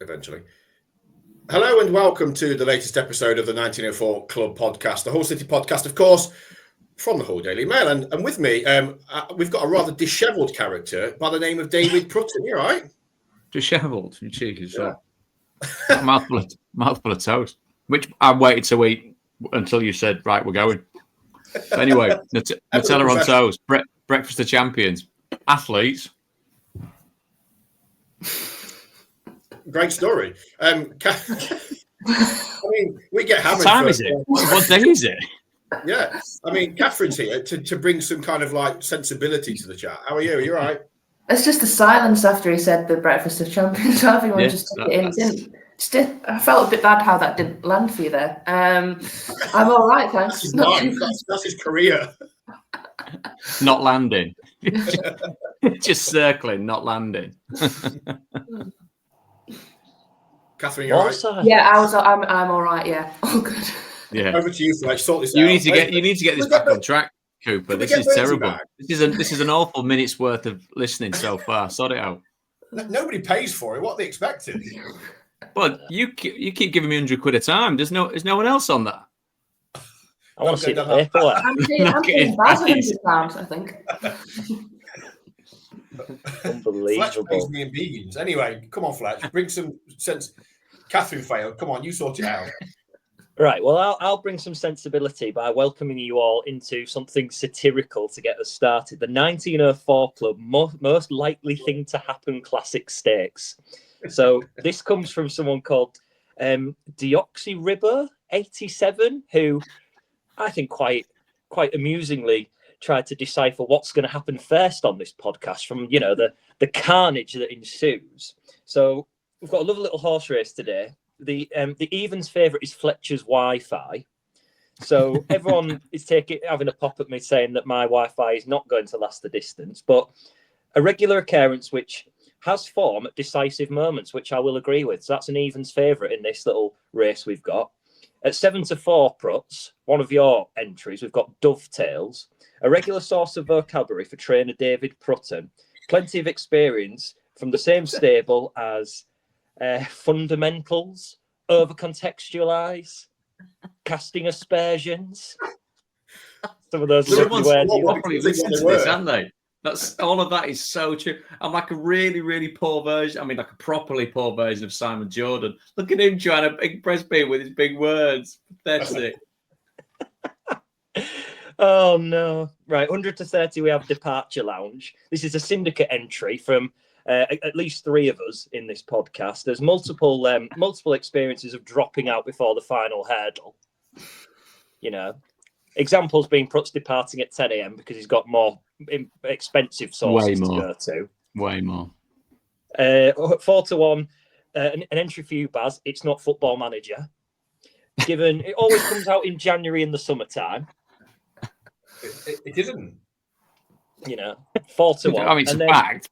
eventually. Hello and welcome to the latest episode of the 1904 Club podcast, the Hull City podcast, of course, from the Hull Daily Mail. And with me, we've got a rather dishevelled character by the name of David Prutton. You all right? Dishevelled? You cheeky son. Yeah. mouthful of toast, which I waited to eat until you said, right, we're going. But anyway, Nutella on toast, breakfast of champions, athletes. Great story. I mean, we get hammered. What time is it? What day is it? Yeah. I mean, Kathryn's here to bring some kind of like sensibility to the chat. How are you? Are you all right? It's just the silence after he said the breakfast of champions. Everyone just took it in. I felt a bit bad how that didn't land for you there. I'm all right, thanks. That's his career. Not landing. Just circling, not landing. Kathryn, you all right? Yeah, I'm all right. Yeah, all good. Yeah. Over to you, Fletch. Sort this out. You need to get this back on track, Cooper. This is terrible. This is an awful minute's worth of listening so far. Sort it out. Nobody pays for it. What are they expecting? But you keep giving me £100 a time. There's no one else on that. I want to see the paperwork. I'm paying £100, I think. Unbelievable. Fletch pays me in beans. Anyway, come on, Fletch. Bring some sense. Kathryn failed. Come on, you sort it out. Right. Well, I'll bring some sensibility by welcoming you all into something satirical to get us started. The 1904 Club most likely thing to happen classic stakes. So this comes from someone called Deoxyribber 87, who I think quite amusingly tried to decipher what's going to happen first on this podcast from, the carnage that ensues. So we've got a lovely little horse race today. The evens favourite is Fletcher's Wi-Fi. So everyone is having a pop at me saying that my Wi-Fi is not going to last the distance, but a regular occurrence which has form at decisive moments, which I will agree with. So that's an evens favourite in this little race we've got. At 7-4, Prutts, one of your entries, we've got Dovetails, a regular source of vocabulary for trainer David Prutton, plenty of experience from the same stable as Fundamentals, Overcontextualise, Casting Aspersions. Some of those lovely words. Probably listen to this, haven't they? That's all of that is so true. I'm like a really, really poor version. I mean, like a properly poor version of Simon Jordan. Look at him trying to impress me with his big words. Pathetic. Oh no! Right, 100-30. We have Departure Lounge. This is a syndicate entry from at least three of us in this podcast. There's multiple experiences of dropping out before the final hurdle. Examples being Prutts departing at 10 a.m. because he's got more expensive sources to go to. Way more. 4-1, an entry for you, Baz. It's not Football Manager. Given it always comes out in January in the summertime. It isn't. 4-1. I mean, it's a fact.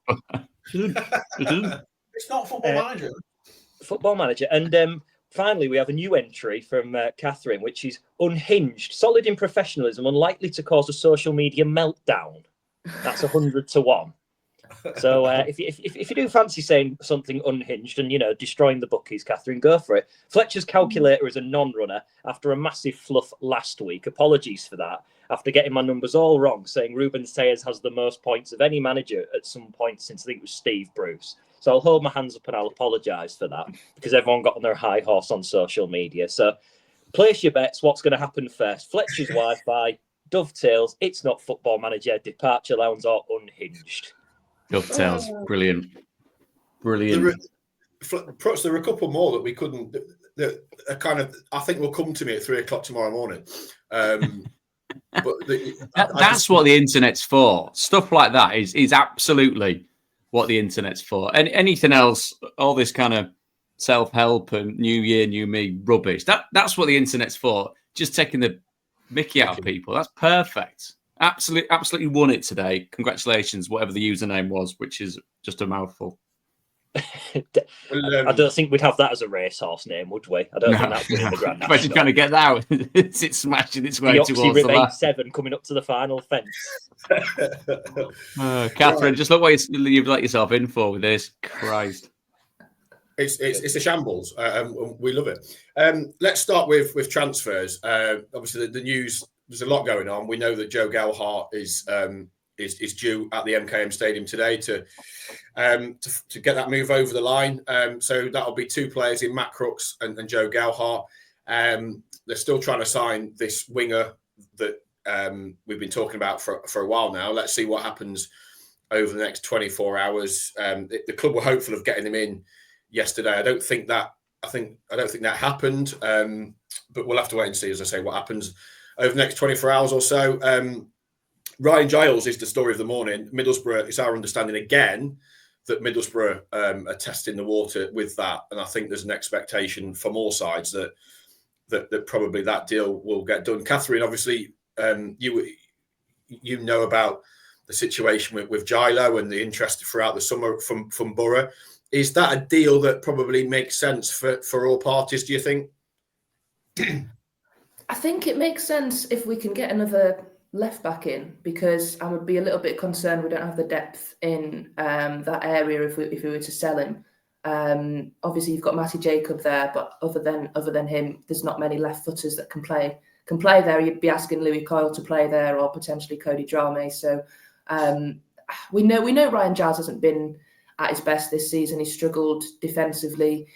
It's not Football Manager. Football Manager. And finally, we have a new entry from Kathryn, which is unhinged, solid in professionalism, unlikely to cause a social media meltdown. That's 100-1. So if you do fancy saying something unhinged and, destroying the bookies, Kathryn, go for it. Fletcher's calculator is a non-runner after a massive fluff last week. Apologies for that. After getting my numbers all wrong, saying Ruben Sayers has the most points of any manager at some point since I think it was Steve Bruce. So I'll hold my hands up and I'll apologise for that because everyone got on their high horse on social media. So place your bets. What's going to happen first? Fletcher's Wi-Fi, Dovetails, It's Not Football Manager, Departure Lounge, or Unhinged. Dovetails, brilliant. Prutts, there are a couple more that we couldn't. That are kind of, I think, will come to me at 3:00 tomorrow morning. But that's what the internet's for. Stuff like that is absolutely what the internet's for. And anything else, all this kind of self-help and new year, new me rubbish, that's what the internet's for. Just taking the mickey out of people. That's perfect. Absolutely won it today. Congratulations, whatever the username was, which is just a mouthful. I don't think we'd have that as a racehorse name, would we? I don't think that's winning the Grand National. But you're trying to get that out. It's smashing its way towards the last 7 coming up to the final fence. Kathryn, just look what you've let yourself in for with this. Christ. It's a shambles. We love it. Let's start with transfers. Obviously, the news. There's a lot going on. We know that Joe Gelhardt is due at the MKM Stadium today to get that move over the line. So that'll be 2 players in Matt Crooks and Joe Gelhardt. They're still trying to sign this winger that we've been talking about for a while now. Let's see what happens over the next 24 hours. The club were hopeful of getting him in yesterday. I don't think that happened. But we'll have to wait and see, as I say, what happens over the next 24 hours or so. Ryan Giles is the story of the morning. Middlesbrough, it's our understanding again that Middlesbrough are testing the water with that. And I think there's an expectation from all sides that probably that deal will get done. Kathryn, obviously, you know about the situation with Gilo and the interest throughout the summer from Borough. Is that a deal that probably makes sense for all parties, do you think? I think it makes sense if we can get another left back in, because I would be a little bit concerned we don't have the depth in that area if we were to sell him. Obviously, you've got Matty Jacob there, but other than him, there's not many left footers that can play there. You'd be asking Louis Coyle to play there, or potentially Cody Drame. So we know Ryan Giles hasn't been at his best this season. He's struggled defensively.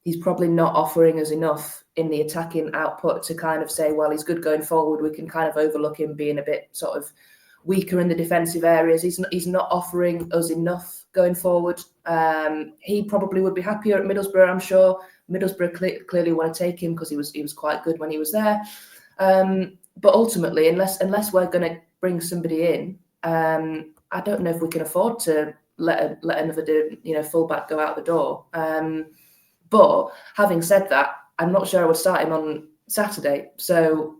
He's probably not offering us enough in the attacking output to kind of say, well, he's good going forward. We can kind of overlook him being a bit sort of weaker in the defensive areas. He's not offering us enough going forward. He probably would be happier at Middlesbrough, I'm sure. Middlesbrough clearly want to take him because he was quite good when he was there. But ultimately, unless we're going to bring somebody in, I don't know if we can afford to let another fullback go out the door. But having said that, I'm not sure I would start him on Saturday. So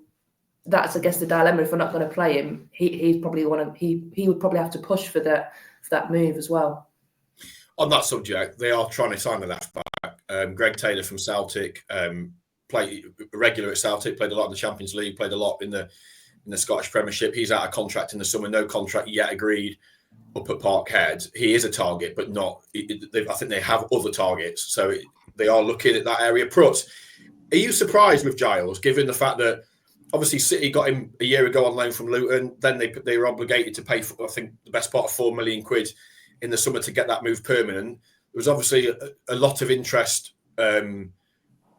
that's, I guess, the dilemma. If we're not going to play him, he would probably have to push for that move as well. On that subject, they are trying to sign a left back. Greg Taylor from Celtic, played regular at Celtic, played a lot in the Champions League, played a lot in the Scottish Premiership. He's out of contract in the summer, no contract yet agreed up at Parkhead. He is a target, but not. I think they have other targets, so they are looking at that area. Prutts, are you surprised with Giles, given the fact that obviously City got him a year ago on loan from Luton, then they were obligated to pay for, I think, the best part of £4 million in the summer to get that move permanent? There was obviously a lot of interest in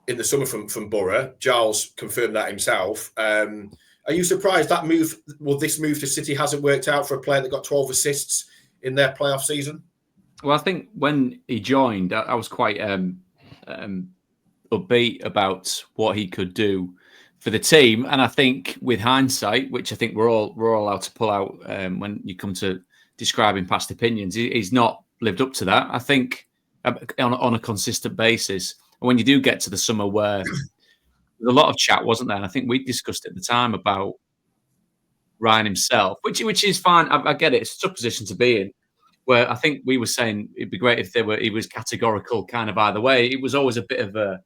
the summer from Borough. Giles confirmed that himself. Are you surprised this move to City hasn't worked out for a player that got 12 assists in their playoff season? Well, I think when he joined, I was quite upbeat about what he could do for the team, and I think with hindsight, which I think we're all allowed to pull out when you come to describing past opinions, he's not lived up to that. I think on a consistent basis. And when you do get to the summer where there's a lot of chat, wasn't there? And I think we discussed at the time about Ryan himself, which is fine. I get it. It's a tough position to be in. Where I think we were saying it'd be great if he was categorical kind of either way. It was always a bit of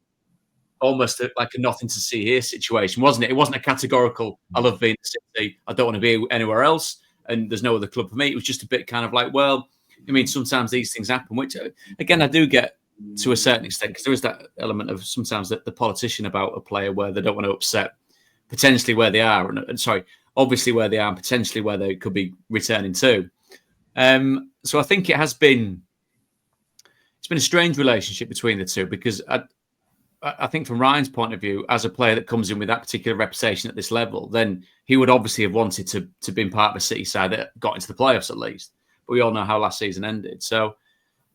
almost like a nothing to see here situation, wasn't it? It wasn't a categorical, I love being at City, I don't want to be anywhere else, and there's no other club for me. It was just a bit kind of like, well, I mean, sometimes these things happen, which, again, I do get to a certain extent, because there is that element of sometimes the politician about a player where they don't want to upset potentially where they are, obviously where they are and potentially where they could be returning to. So I think it's been a strange relationship between the two, because I think from Ryan's point of view, as a player that comes in with that particular reputation at this level, then he would obviously have wanted to be part of a City side that got into the playoffs at least. But we all know how last season ended. So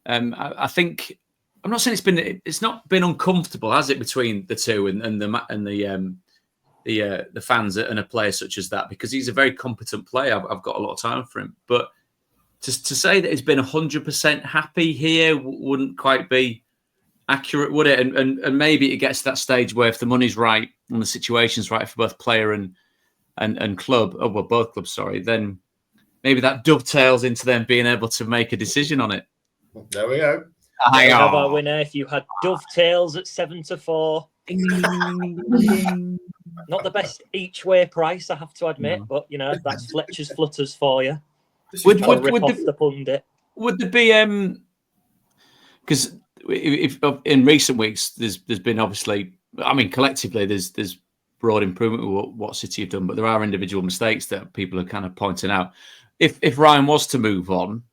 I think, I'm not saying it's not been uncomfortable, has it, between the two and the fans and a player such as that, because he's a very competent player. I've got a lot of time for him, but to say that he's been 100% happy here wouldn't quite be accurate, would it? And maybe it gets to that stage where if the money's right and the situation's right for both player and club, both clubs, sorry, then maybe that dovetails into them being able to make a decision on it. There we go. We have our winner. If you had dovetails at 7-4, not the best each way price, I have to admit, but that's Fletcher's flutters for you. Would the pundit? Would there be because if in recent weeks there's been obviously, I mean, collectively there's broad improvement with what City have done, but there are individual mistakes that people are kind of pointing out. If Ryan was to move on,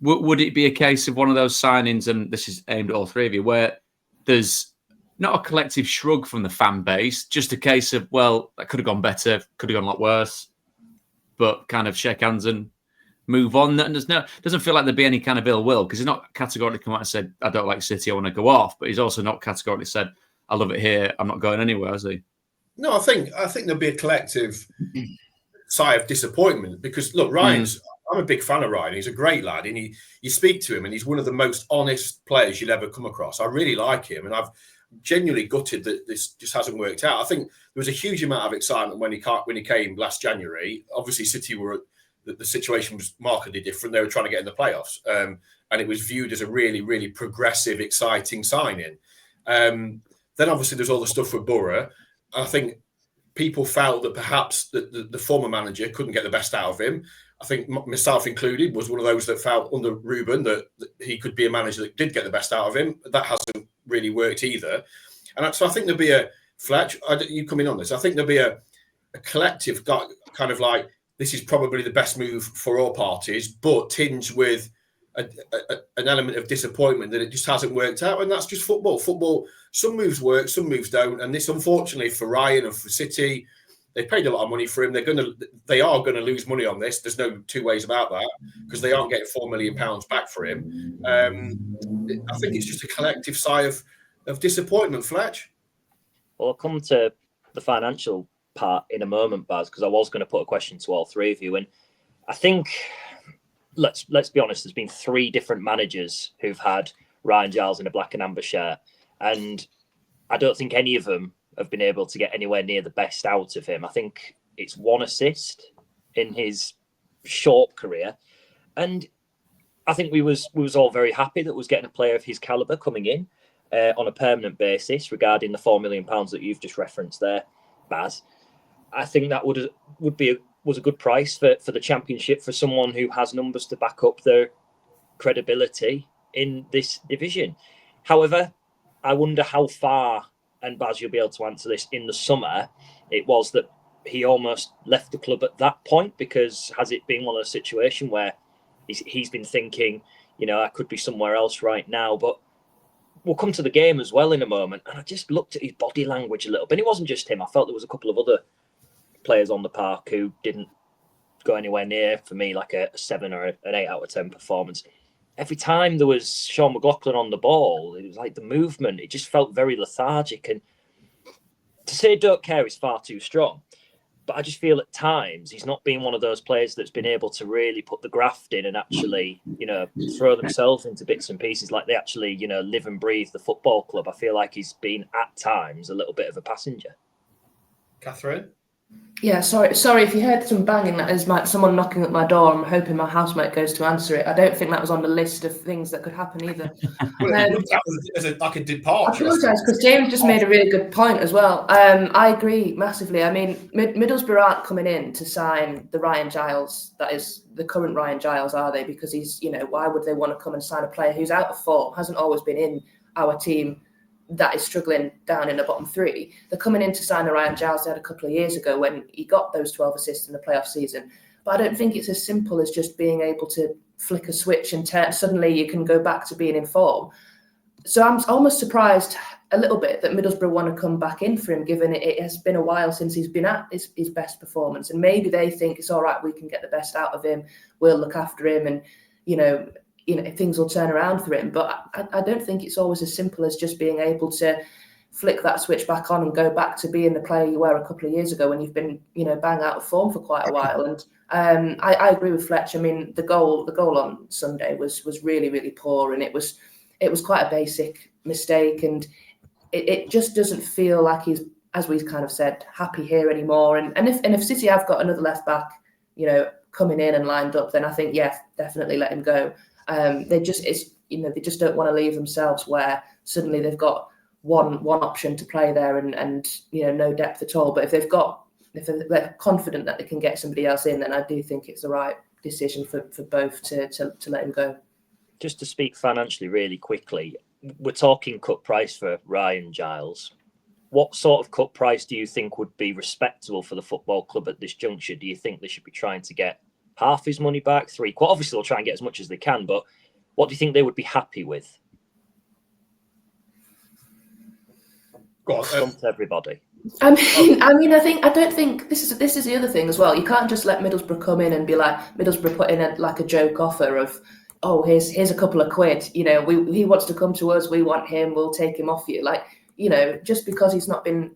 would it be a case of one of those signings, and this is aimed at all three of you, where there's not a collective shrug from the fan base, just a case of, well, that could have gone better, could have gone a lot worse, but kind of shake hands and move on? And doesn't feel like there'd be any kind of ill will, because he's not categorically come out and said, I don't like City, I want to go off, but he's also not categorically said, I love it here, I'm not going anywhere, has he? No, I think there'll be a collective sigh of disappointment, because look, I'm a big fan of Ryan. He's a great lad, and you speak to him, and he's one of the most honest players you'll ever come across. I really like him, and I've genuinely gutted that this just hasn't worked out. I think there was a huge amount of excitement when he came last January. Obviously, City the situation was markedly different. They were trying to get in the playoffs, and it was viewed as a really, really progressive, exciting signing. Then obviously there's all the stuff with Borough. I think people felt that perhaps the former manager couldn't get the best out of him. I think myself included was one of those that felt under Ruben that he could be a manager that did get the best out of him. That hasn't really worked either. And so I think there'll be a Fletch, you come in on this. I think there'll be a collective kind of like, this is probably the best move for all parties, but tinged with an element of disappointment that it just hasn't worked out. And that's just football. Football, some moves work, some moves don't. And this, unfortunately, for Ryan and for City, they paid a lot of money for him. They are going to lose money on this. There's no two ways about that, because they aren't getting £4 million back for him. I think it's just a collective sigh of disappointment, Fletch. Well, I'll come to the financial part in a moment, Baz, because I was going to put a question to all three of you. And I think, let's be honest, there's been three different managers who've had Ryan Giles in a black and amber shirt, and I don't think any of them have been able to get anywhere near the best out of him. I think it's one assist in his short career, and I think we was all very happy that was getting a player of his caliber coming in on a permanent basis. Regarding the £4 million that you've just referenced there, Baz, I think that was a good price for the Championship, for someone who has numbers to back up their credibility in this division. However, I wonder how far, and Baz, you'll be able to answer this, in the summer it was that he almost left the club at that point, because has it been one of those situations where he's been thinking, I could be somewhere else right now? But we'll come to the game as well in a moment, and I just looked at his body language a little bit. It wasn't just him. I felt there was a couple of other players on the park who didn't go anywhere near, for me, like a 7 or an 8 out of 10 performance. Every time there was Sean McLaughlin on the ball, it was like the movement, it just felt very lethargic. And to say don't care is far too strong, but I just feel at times he's not been one of those players that's been able to really put the graft in and actually, throw themselves into bits and pieces like they actually, live and breathe the football club. I feel like he's been at times a little bit of a passenger. Kathryn? Yeah, sorry if you heard some banging. That is someone knocking at my door. I'm hoping my housemate goes to answer it. I don't think that was on the list of things that could happen either. Well, it looked like a departure. I apologise, because James just made a really good point as well. I agree massively. I mean, Middlesbrough aren't coming in to sign the Ryan Giles, that is the current Ryan Giles, are they? Because he's, why would they want to come and sign a player who's out of form, hasn't always been in our team, that is struggling down in the bottom three? They're coming in to sign a Ryan Giles they had a couple of years ago when he got those 12 assists in the playoff season. But I don't think it's as simple as just being able to flick a switch and suddenly you can go back to being in form. So I'm almost surprised a little bit that Middlesbrough want to come back in for him, given it has been a while since he's been at his best performance. And maybe they think it's all right, we can get the best out of him, we'll look after him, and things will turn around for him. But I don't think it's always as simple as just being able to flick that switch back on and go back to being the player you were a couple of years ago when you've been, bang out of form for quite a while. And I agree with Fletch. I mean, the goal on Sunday was really, really poor, and it was quite a basic mistake, and it just doesn't feel like he's, as we've kind of said, happy here anymore. And if City have got another left back, coming in and lined up, then I think, yeah, definitely let him go. They just don't want to leave themselves where suddenly they've got one option to play there and no depth at all. But if they're confident that they can get somebody else in, then I do think it's the right decision for both to let him go. just to speak financially really quickly, we're talking cut price for Ryan Giles. What sort of cut price do you think would be respectable for the football club at this juncture? Do you think they should be trying to get half his money back, three-quarters? Obviously, they'll try and get as much as they can, but what do you think they would be happy with? Go on, Stumped everybody. I don't think this is the other thing as well. You can't just let Middlesbrough come in and be like Middlesbrough put in a joke offer of, oh, here's a couple of quid. You know, he wants to come to us. We want him. We'll take him off you. Like, you know, just because he's not the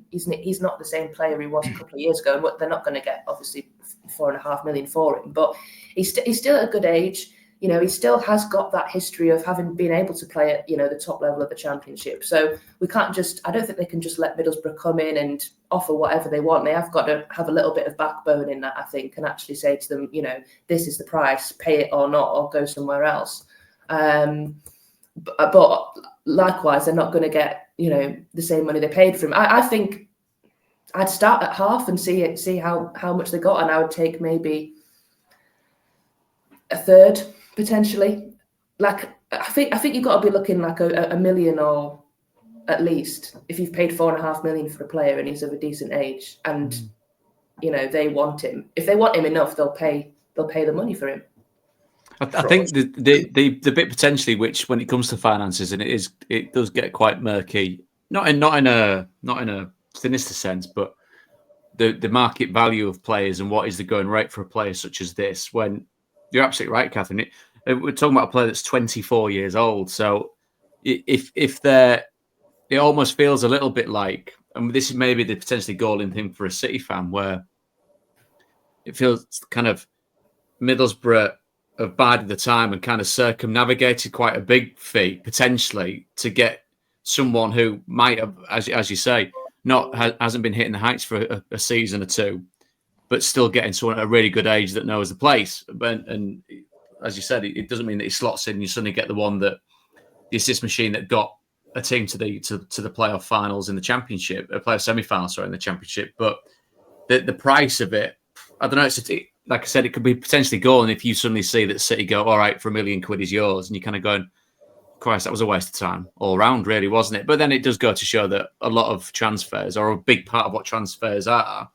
same player he was a couple of years ago. And they're not going to get obviously $4.5 million for him, but he's still at a good age. You know, he still has got that history of having been able to play at, you know, the top level of the Championship. So I don't think they can just let Middlesbrough come in and offer whatever they want. They have got to have a little bit of backbone in that, I think, and actually say to them, you know, this is the price, pay it or not, or go somewhere else. But likewise, they're not going to get, you know, the same money they paid for him. I think I'd start at half and see how much they got, and I would take maybe a third potentially. Like I think you've got to be looking like a million or at least if you've paid $4.5 million for a player and he's of a decent age, and you know they want him. If they want him enough, they'll pay the money for him. I think the bit potentially, which when it comes to finances, and it does get quite murky. Not in a sinister sense, but the market value of players and what is the going rate for a player such as this. When you're absolutely right, Kathryn. We're talking about a player that's 24 years old. So if they're, it almost feels a little bit like, and this is maybe the potentially galling thing for a City fan, where it feels kind of Middlesbrough have bided the time and kind of circumnavigated quite a big fee potentially to get someone who might have, as you say, hasn't been hitting the heights for a season or two, but still getting someone at a really good age that knows the place. And as you said, it doesn't mean that he slots in. You suddenly get the one that the assist machine that got a team to the playoff finals in the Championship, a playoff semi-final, sorry, in the Championship. But the price of it, I don't know. Like I said, it could be potentially going if you suddenly see that City go, all right, for £1 million is yours, and you're kind of going, Christ, that was a waste of time all round, really, wasn't it? But then it does go to show that a lot of transfers, or a big part of what transfers are,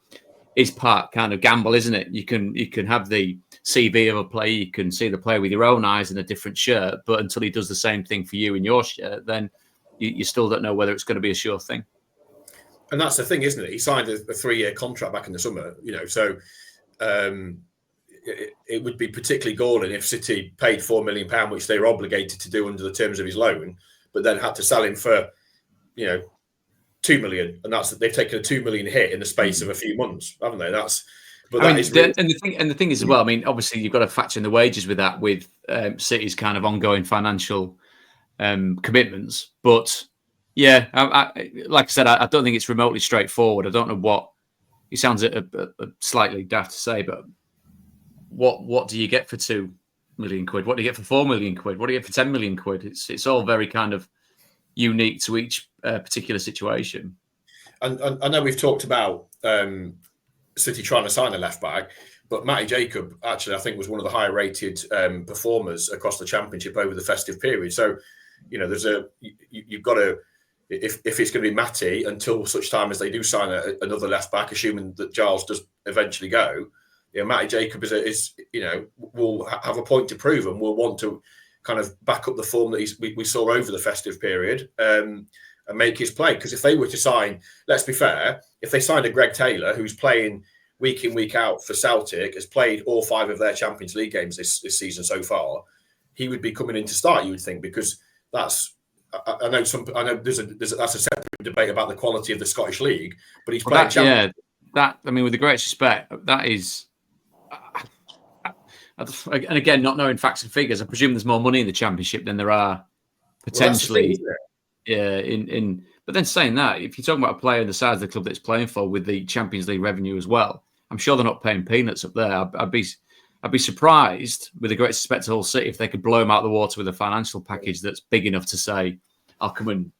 is part kind of gamble, isn't it? You can have the CV of a player, you can see the player with your own eyes in a different shirt, but until he does the same thing for you in your shirt, then you still don't know whether it's going to be a sure thing. And that's the thing, isn't it? He signed a 3-year contract back in the summer, you know, so it would be particularly galling if City paid £4 million, which they were obligated to do under the terms of his loan, but then had to sell him for, you know, $2 million, and they've taken a $2 million hit in the space of a few months, haven't they? The thing is as well. I mean, obviously you've got to factor in the wages with that, with City's kind of ongoing financial commitments. But yeah, like I said, I don't think it's remotely straightforward. I don't know what it sounds a slightly daft to say, but what do you get for £2 million? What do you get for £4 million? What do you get for £10 million? It's all very kind of unique to each particular situation. And I know we've talked about City trying to sign a left back, but Matty Jacob actually I think was one of the higher rated performers across the Championship over the festive period. So you know you've got to, if it's going to be Matty until such time as they do sign another left back, assuming that Giles does eventually go. You know, Matty Jacob is you know, will have a point to prove and will want to kind of back up the form that we saw over the festive period and make his play. Because if they were to sign, let's be fair, if they signed a Greg Taylor who's playing week in, week out for Celtic, has played all 5 of their Champions League games this season so far, he would be coming in to start, you would think, because that's. I know that's a separate debate about the quality of the Scottish League, but he's playing. I mean, with the greatest respect, that is. And again, not knowing facts and figures, I presume there's more money in the Championship than there are potentially. But then saying that, if you're talking about a player in the size of the club that's playing for with the Champions League revenue as well, I'm sure they're not paying peanuts up there. I'd be surprised, with the greatest respect to Hull City, if they could blow him out of the water with a financial package that's big enough to say, I'll come and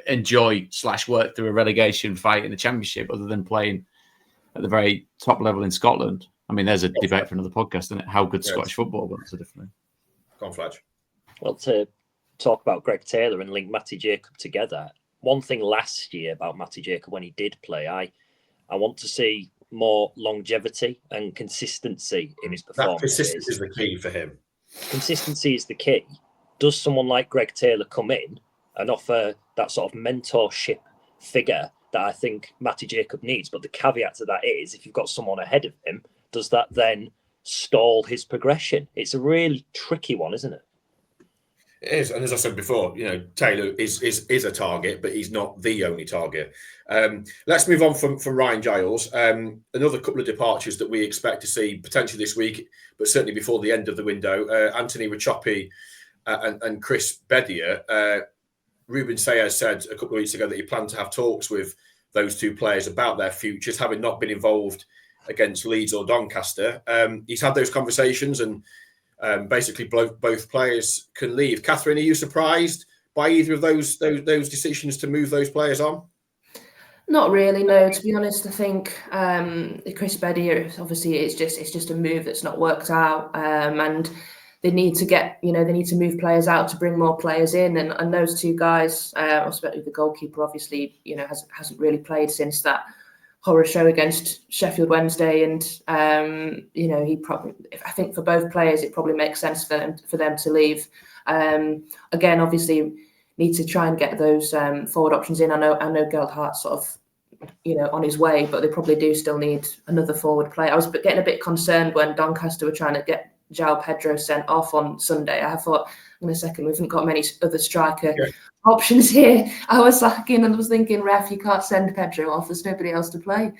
enjoy / work through a relegation fight in the Championship, other than playing at the very top level in Scotland. I mean, there's a debate for another podcast, isn't it? How good Scottish football, but it's a different thing. Go on, Fletch. Well, to talk about Greg Taylor and link Matty Jacob together, one thing last year about Matty Jacob when he did play, I want to see more longevity and consistency in his performances. That consistency is the key for him. Consistency is the key. Does someone like Greg Taylor come in and offer that sort of mentorship figure that I think Matty Jacob needs? But the caveat to that is, if you've got someone ahead of him, does that then stall his progression? It's a really tricky one, isn't it? It is, and as I said before, Taylor is a target, but he's not the only target. Let's move on from Ryan Giles. Another couple of departures that we expect to see potentially this week, but certainly before the end of the window. Anthony Rachopi and Chris Bedia. Ruben Sayers said a couple of weeks ago that he planned to have talks with those two players about their futures, having not been involved against Leeds or Doncaster. He's had those conversations, and basically both players can leave. Kathryn, are you surprised by either of those decisions to move those players on? Not really, no. To be honest, I think Chris Bedia, obviously, it's just a move that's not worked out, and they need to move players out to bring more players in, and those two guys, especially the goalkeeper, obviously, hasn't really played since that horror show against Sheffield Wednesday, and he probably, I think for both players, it probably makes sense for them to leave. Again, obviously, need to try and get those forward options in. I know Gelhardt sort of on his way, but they probably do still need another forward player. I was getting a bit concerned when Doncaster were trying to get João Pedro sent off on Sunday. I thought, in a second, we haven't got many other striker options here. I was thinking, ref, you can't send Pedro off. There's nobody else to play.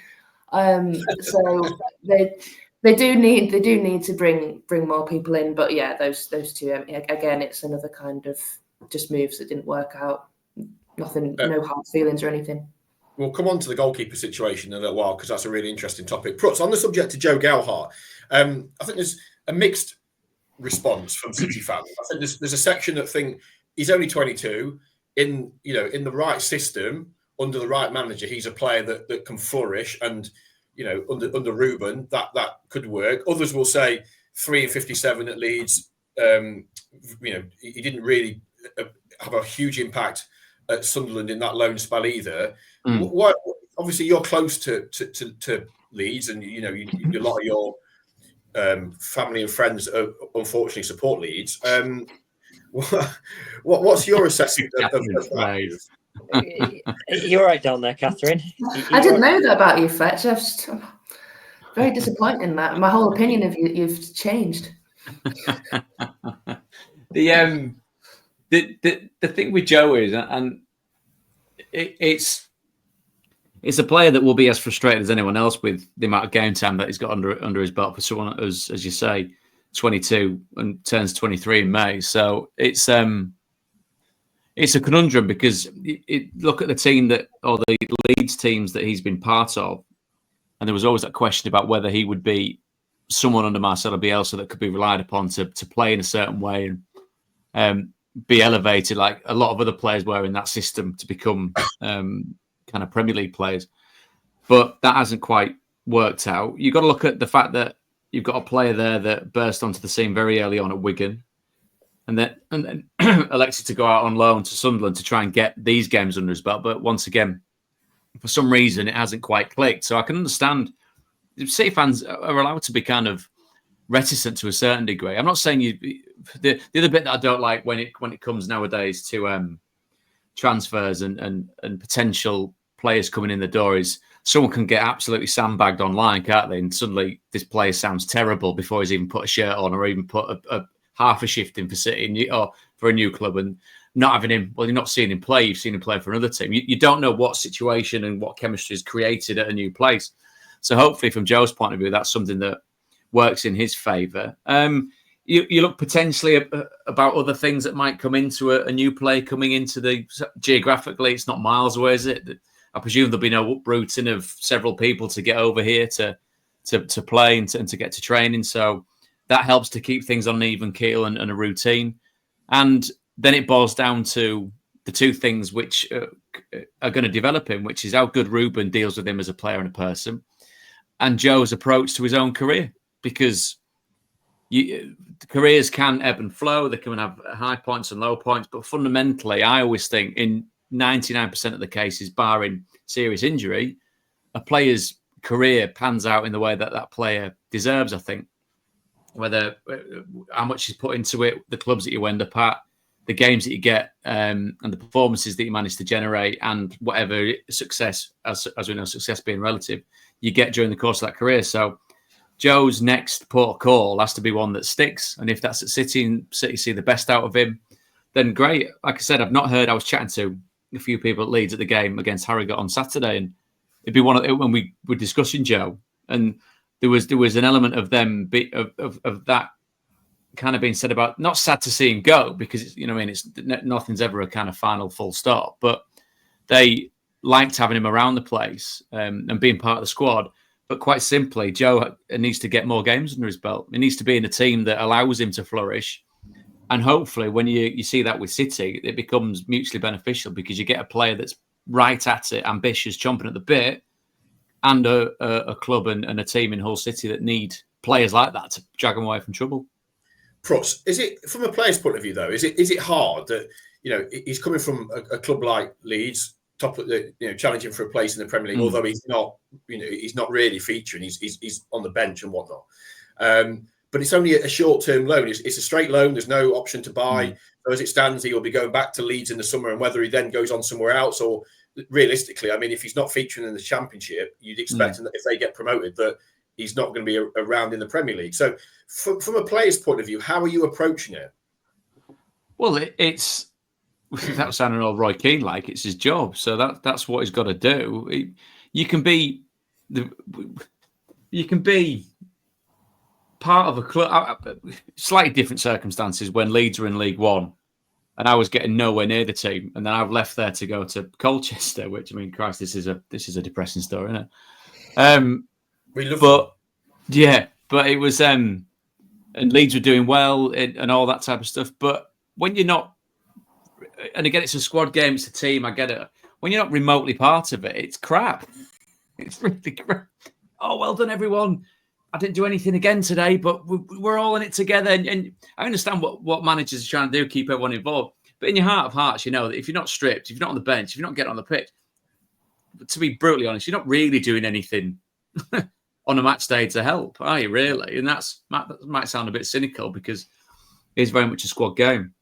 So they do need to bring more people in. But yeah, those two again, it's another kind of just moves that didn't work out. Nothing, no hard feelings or anything. We'll come on to the goalkeeper situation in a little while because that's a really interesting topic. Prutts, on the subject of Joe Gelhardt, I think there's a mixed response from City fans. I think there's a section that think he's only 22. In the right system, under the right manager, he's a player that can flourish, and under Ruben that could work. Others will say 3 and 57 at Leeds. He didn't really have a huge impact at Sunderland in that loan spell either. Obviously, you're close to Leeds, and a lot of your family and friends unfortunately support Leeds. What's your assessment of that? You're all right down there, Kathryn. I didn't know that about you, Fletch. I'm very disappointed in that. My whole opinion of you've changed. The thing with Joe is, and it's a player that will be as frustrated as anyone else with the amount of game time that he's got under his belt for someone as you say, 22 and turns 23 in May. So it's a conundrum because look at the team or the Leeds teams that he's been part of, and there was always that question about whether he would be someone under Marcelo Bielsa that could be relied upon to play in a certain way and be elevated like a lot of other players were in that system to become kind of Premier League players. But that hasn't quite worked out. You've got to look at the fact that you've got a player there that burst onto the scene very early on at Wigan and then elected to go out on loan to Sunderland to try and get these games under his belt. But once again, for some reason, it hasn't quite clicked. So I can understand City fans are allowed to be kind of reticent to a certain degree. I'm not saying the other bit that I don't like when it comes nowadays to transfers and potential players coming in the door is someone can get absolutely sandbagged online, can't they? And suddenly this player sounds terrible before he's even put a shirt on or even put a half a shift in for City or for a new club, and not having him. Well, you're not seeing him play. You've seen him play for another team. You don't know what situation and what chemistry is created at a new place. So hopefully, from Joe's point of view, that's something that works in his favour. You look potentially about other things that might come into a new player coming into the geographically. It's not miles away, is it? I presume there'll be no uprooting of several people to get over here to play and to get to training. So that helps to keep things on an even keel and a routine. And then it boils down to the two things which are going to develop him, which is how good Ruben deals with him as a player and a person, and Joe's approach to his own career. Because careers can ebb and flow. They can have high points and low points, but fundamentally, I always think in 99% of the cases, barring serious injury, a player's career pans out in the way that that player deserves. I think whether how much is put into it, the clubs that you end up at, the games that you get, and the performances that you manage to generate, and whatever success, as we know, success being relative, you get during the course of that career. So Joe's next port of call has to be one that sticks. And if that's at City and City see the best out of him, then great. Like I said, I've not heard, I was chatting to a few people at Leeds at the game against Harrogate on Saturday, and it'd be one of when we were discussing Joe, and there was an element of them of that kind of being said about, not sad to see him go, because it's nothing's ever a kind of final full stop, but they liked having him around the place and being part of the squad. But quite simply, Joe needs to get more games under his belt. He needs to be in a team that allows him to flourish. And hopefully when you see that with City, it becomes mutually beneficial, because you get a player that's right at it, ambitious, chomping at the bit, and a club and a team in Hull City that need players like that to drag them away from trouble. Prutts, is it, from a player's point of view though, is it hard that he's coming from a club like Leeds, top of the challenging for a place in the Premier League, although he's not really featuring, he's on the bench and whatnot. But it's only a short-term loan. It's a straight loan. There's no option to buy. So as it stands, he will be going back to Leeds in the summer, and whether he then goes on somewhere else, or realistically, I mean, if he's not featuring in the Championship, you'd expect that if they get promoted, that he's not going to be around in the Premier League. So from a player's point of view, how are you approaching it? Well, it's without sounding all Roy Keane like, it's his job. So that's what he's got to do. You can be part of a club. Slightly different circumstances when Leeds were in League One, and I was getting nowhere near the team, and then I've left there to go to Colchester. Which, I mean, Christ, this is a depressing story, isn't it? But it was, and Leeds were doing well and all that type of stuff. But when you're not, and again, it's a squad game, it's a team, I get it. When you're not remotely part of it, it's crap. It's really crap. Oh, well done, everyone. I didn't do anything again today, but we're all in it together. And I understand what managers are trying to do, keep everyone involved. But in your heart of hearts, you know that if you're not stripped, if you're not on the bench, if you're not getting on the pitch, to be brutally honest, you're not really doing anything on a match day to help, are you, really? And that might sound a bit cynical, because it's very much a squad game.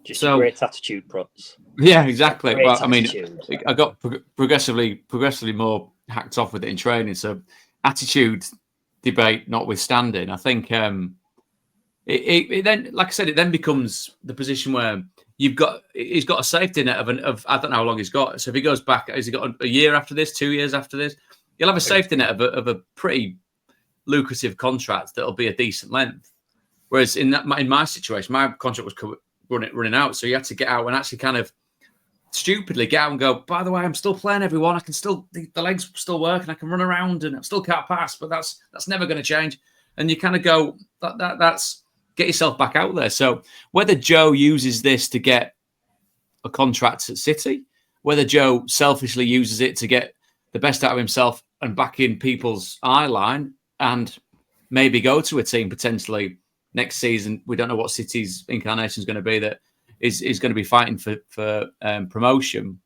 Just a great attitude, Prutts. Yeah, exactly. Well, I mean, I got progressively more hacked off with it in training. So attitude debate notwithstanding, I think it then, like I said, it then becomes the position where he's got a safety net of I don't know how long he's got. So if he goes back, has he got a year after this, 2 years after this? He'll have a safety net of a pretty lucrative contract that'll be a decent length. Whereas in my situation, my contract was running out, so you had to get out and actually kind of stupidly get out and go, by the way, I'm still playing, everyone. I can still, the legs still work, and I can run around, and I still can't pass, but that's never going to change. And you kind of go, that's get yourself back out there. So whether Joe uses this to get a contract at City, whether Joe selfishly uses it to get the best out of himself and back in people's eye line, and maybe go to a team potentially next season. We don't know what City's incarnation is going to be, that is going to be fighting for promotion.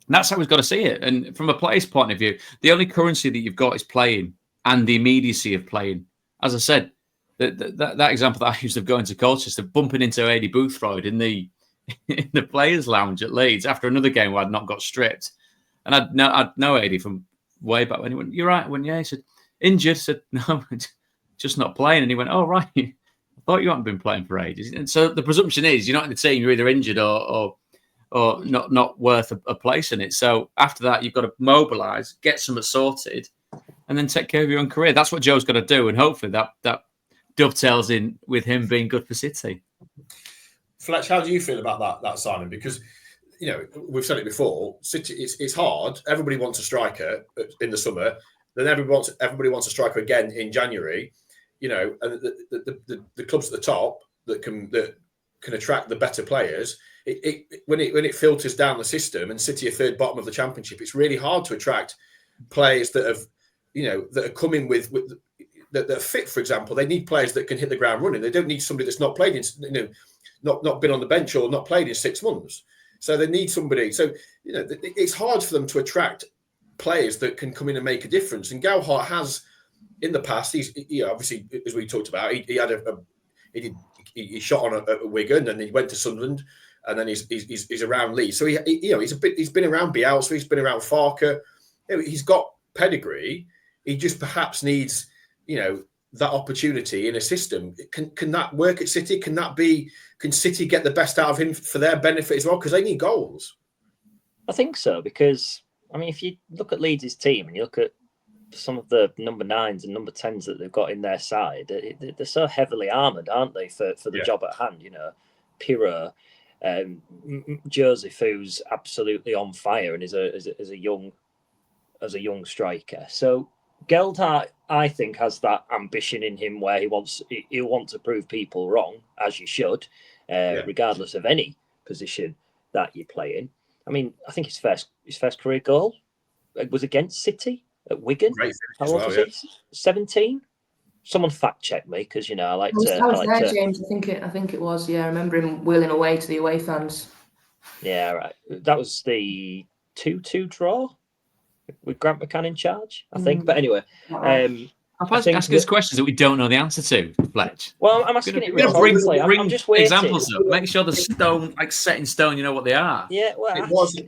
And that's how we've got to see it. And from a player's point of view, the only currency that you've got is playing and the immediacy of playing. As I said, that example that I used of going to Colchester, bumping into Adi Boothroyd in the players' lounge at Leeds after another game where I'd not got stripped. And I'd know Adi from way back when. He went, "You're right." When he said, "Injured?" I said, "No, just not playing." And he went, "Oh, right. I thought you hadn't been playing for ages." And so the presumption is you're not in the team, you're either injured or not worth a place in it. So after that, you've got to mobilise, get something sorted, and then take care of your own career. That's what Joe's got to do. And hopefully that dovetails in with him being good for City. Fletch, how do you feel about that signing? Because, we've said it before, City, it's hard. Everybody wants a striker in the summer. Then everybody wants a striker again in January. And the clubs at the top that can attract the better players, when it filters down the system, and City are third bottom of the Championship, it's really hard to attract players that have, that are coming with that are fit, for example, they need players that can hit the ground running. They don't need somebody that's not played in, not been on the bench or not played in 6 months. So they need somebody. So, it's hard for them to attract players that can come in and make a difference. And Gelhardt has, in the past, he's obviously, as we talked about, he had he shot on a Wigan, and he went to Sunderland, and then he's around Leeds. So he's been around Bielsa, he's been around Farker. He's got pedigree. He just perhaps needs, that opportunity in a system. Can that work at City? Can City get the best out of him for their benefit as well? Because they need goals. I think so, because if you look at Leeds' team and you look at some of the number 9s and number 10s that they've got in their side, they're so heavily armoured, aren't they, for the job at hand? Pirro, Joseph, who's absolutely on fire and is a young striker. So Gelhardt, I think, has that ambition in him where he'll want to prove people wrong, as you should, regardless of any position that you play in. I think his first career goal was against City at Wigan. How old was he? 17. Someone fact check me, because I like to. I was there, James. I think it was. Yeah, I remember him wheeling away to the away fans. Yeah, right. That was the 2-2 draw with Grant McCann in charge, I think. But anyway, I'm asking us questions that we don't know the answer to, Fletch. Well, I'm asking it rhetorically. I'm just waiting. Examples up. Make sure the stone, set in stone, you know what they are. Yeah, well, it was a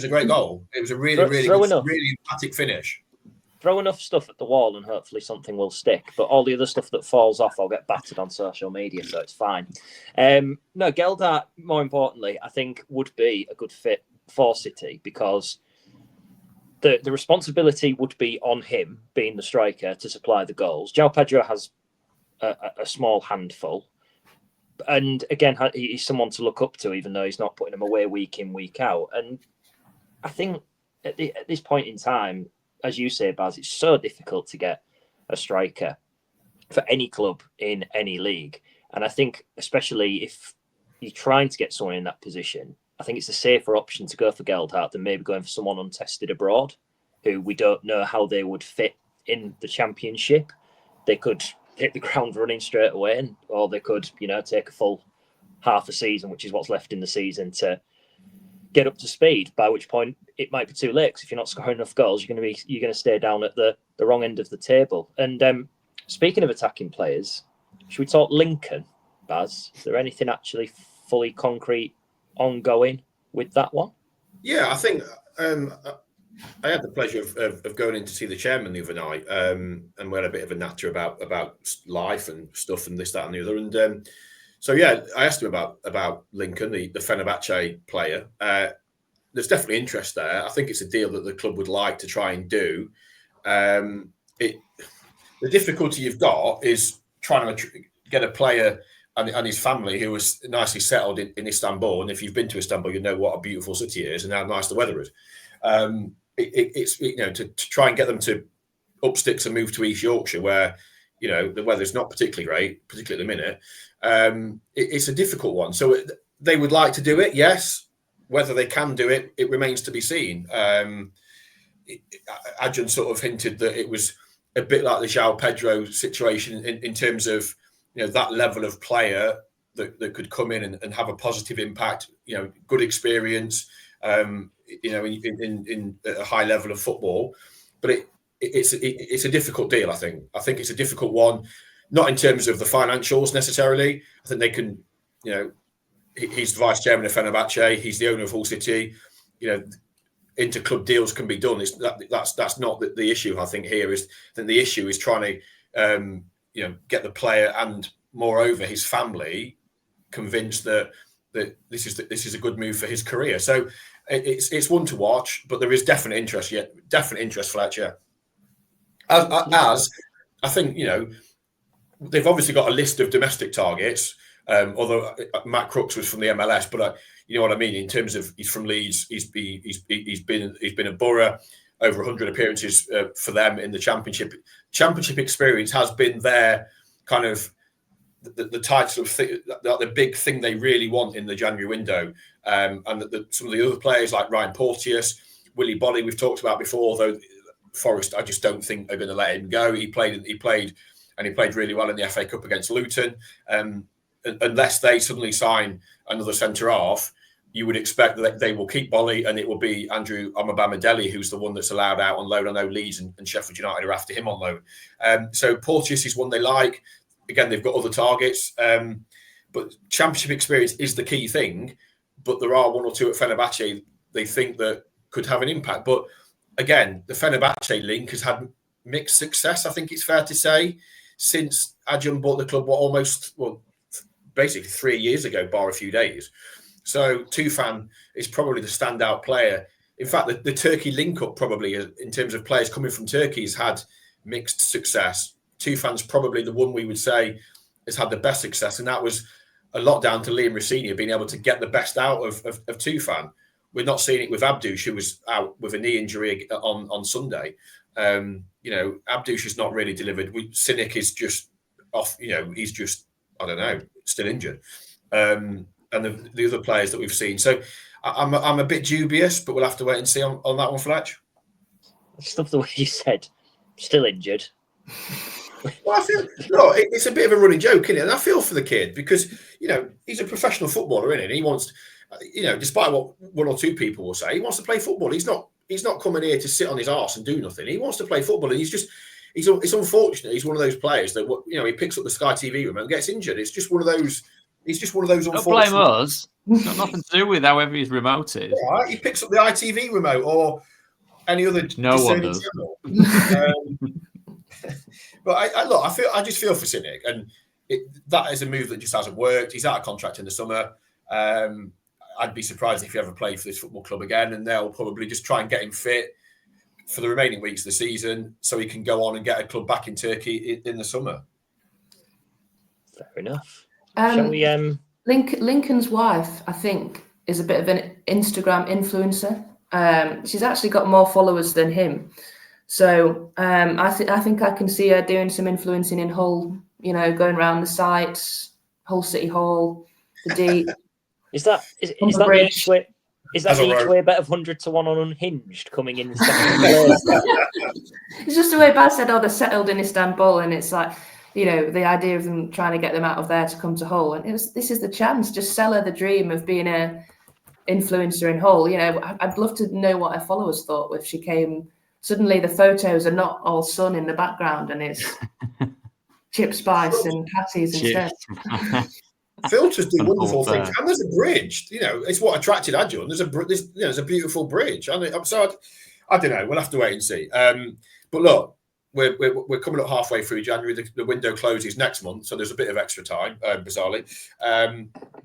great goal. It was a really emphatic finish. Throw enough stuff at the wall and hopefully something will stick. But all the other stuff that falls off, I'll get battered on social media, so it's fine. No, Gelhardt, more importantly, I think would be a good fit for City, because the responsibility would be on him, being the striker, to supply the goals. João Pedro has a small handful. And again, he's someone to look up to, even though he's not putting them away week in, week out. And I think at this point in time, as you say, Baz, it's so difficult to get a striker for any club in any league. And I think, especially if you're trying to get someone in that position, I think it's a safer option to go for Gelhardt than maybe going for someone untested abroad, who we don't know how they would fit in the Championship. They could hit the ground running straight away, or they could, take a full half a season, which is what's left in the season, to get up to speed, by which point it might be too late, because if you're not scoring enough goals, you're going to stay down at the wrong end of the table. And speaking of attacking players, should we talk Lincoln, Baz? Is there anything actually fully concrete ongoing with that one? Yeah, I think I had the pleasure of going in to see the chairman the other night, and we had a bit of a natter about life and stuff and this, that, and the other. And so I asked him about Lincoln, the Fenerbahce player. There's definitely interest there. I think it's a deal that the club would like to try and do. The difficulty you've got is trying to get a player and his family who was nicely settled in Istanbul. And if you've been to Istanbul, you know what a beautiful city it is and how nice the weather is. It's to try and get them to up sticks and move to East Yorkshire, where the weather's not particularly great, particularly at the minute. It's a difficult one. So they would like to do it, yes. Whether they can do it, it remains to be seen. Adrian sort of hinted that it was a bit like the João Pedro situation in terms of that level of player that could come in and have a positive impact. Good experience. In a high level of football, but it's a difficult deal. I think it's a difficult one, not in terms of the financials necessarily. I think they can, he's the vice chairman of Fenerbahce. He's the owner of Hull City. Inter-club deals can be done. That's not the issue. I think the issue is trying to, get the player and moreover his family convinced that this is a good move for his career. So it's one to watch, but there is definite interest. Fletch. Yeah. As I think they've obviously got a list of domestic targets. Although Matt Crooks was from the MLS, but you know what I mean in terms of he's from Leeds. He's been at Borough, over 100 appearances for them in the Championship. Championship experience has been their kind of the title of the big thing they really want in the January window. And some of the other players like Ryan Porteous, Willy Bolly, we've talked about before, although Forest, I just don't think are going to let him go. He played really well in the FA Cup against Luton. Unless they suddenly sign another centre half, you would expect that they will keep Bolly, and it will be Andrew Omobamidele who's the one that's allowed out on loan. I know Leeds and Sheffield United are after him on loan. So Porteous is one they like. Again, they've got other targets, but championship experience is the key thing. But there are one or two at Fenerbahce they think that could have an impact. But again, the Fenerbahce link has had mixed success, I think it's fair to say, since Acun bought the club, basically 3 years ago, bar a few days. So Tufan is probably the standout player. In fact, the Turkey link-up probably, in terms of players coming from Turkey, has had mixed success. Tufan's probably the one we would say has had the best success, and that was a lot down to Liam Rosenior being able to get the best out of Tufan. We're not seeing it with Abdush, who was out with a knee injury on Sunday. Abdush has not really delivered. Sinek is just off. He's just, I don't know, still injured. And the other players that we've seen. So I'm a bit dubious, but we'll have to wait and see on that one, Fletch. I just love the way you said, still injured. Well, it's a bit of a running joke, isn't it? And I feel for the kid because, he's a professional footballer, isn't he? And he wants, despite what one or two people will say, he wants to play football. He's not coming here to sit on his arse and do nothing. He wants to play football, and it's unfortunate. He's one of those players that, he picks up the Sky TV remote and gets injured. It's just one of those. He's just one of those unfortunate. Don't blame us. It's got nothing to do with however his remote is. Yeah, he picks up the ITV remote or any other. No one does. But I just feel for Sinek, and that is a move that just hasn't worked. He's out of contract in the summer. I'd be surprised if he ever played for this football club again, and they'll probably just try and get him fit for the remaining weeks of the season so he can go on and get a club back in Turkey in the summer. Fair enough. Shall we? Lincoln's wife, I think, is a bit of an Instagram influencer. She's actually got more followers than him. So I think I can see her doing some influencing in Hull, going around the sites, Hull City Hall, the Deep. Is that each way? Is that each way bet of 100 to 1 on Unhinged coming in second place? It's just the way Baz said, they're settled in Istanbul, and it's like, the idea of them trying to get them out of there to come to Hull, and this is the chance. Just sell her the dream of being a influencer in Hull. I'd love to know what her followers thought if she came. Suddenly, the photos are not all sun in the background, and it's chip spice and patties instead. Filters do wonderful things, and there's a bridge. It's what attracted Acun. There's a beautiful bridge. I don't know. We'll have to wait and see. But look, we're coming up halfway through January. The window closes next month, so there's a bit of extra time, bizarrely.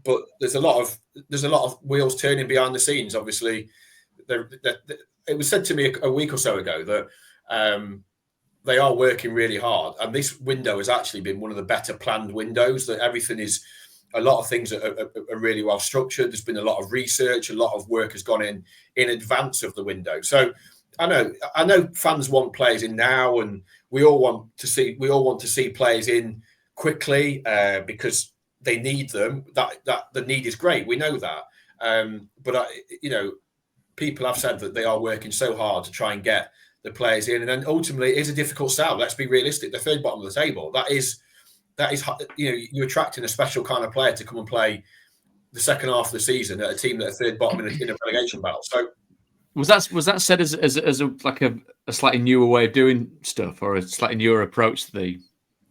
But there's a lot of wheels turning behind the scenes. Obviously, it was said to me a week or so ago that they are working really hard, and this window has actually been one of the better planned windows. That a lot of things are really well structured. There's been a lot of research, a lot of work has gone in advance of the window. So I know fans want players in now, and we all want to see players in quickly because they need them. That the need is great. We know that, but people have said that they are working so hard to try and get the players in, and then ultimately it is a difficult sell. Let's be realistic. The third bottom of the table, that is, you're attracting a special kind of player to come and play the second half of the season at a team that are third bottom in a relegation battle. So was that said as a slightly newer way of doing stuff, or a slightly newer approach to the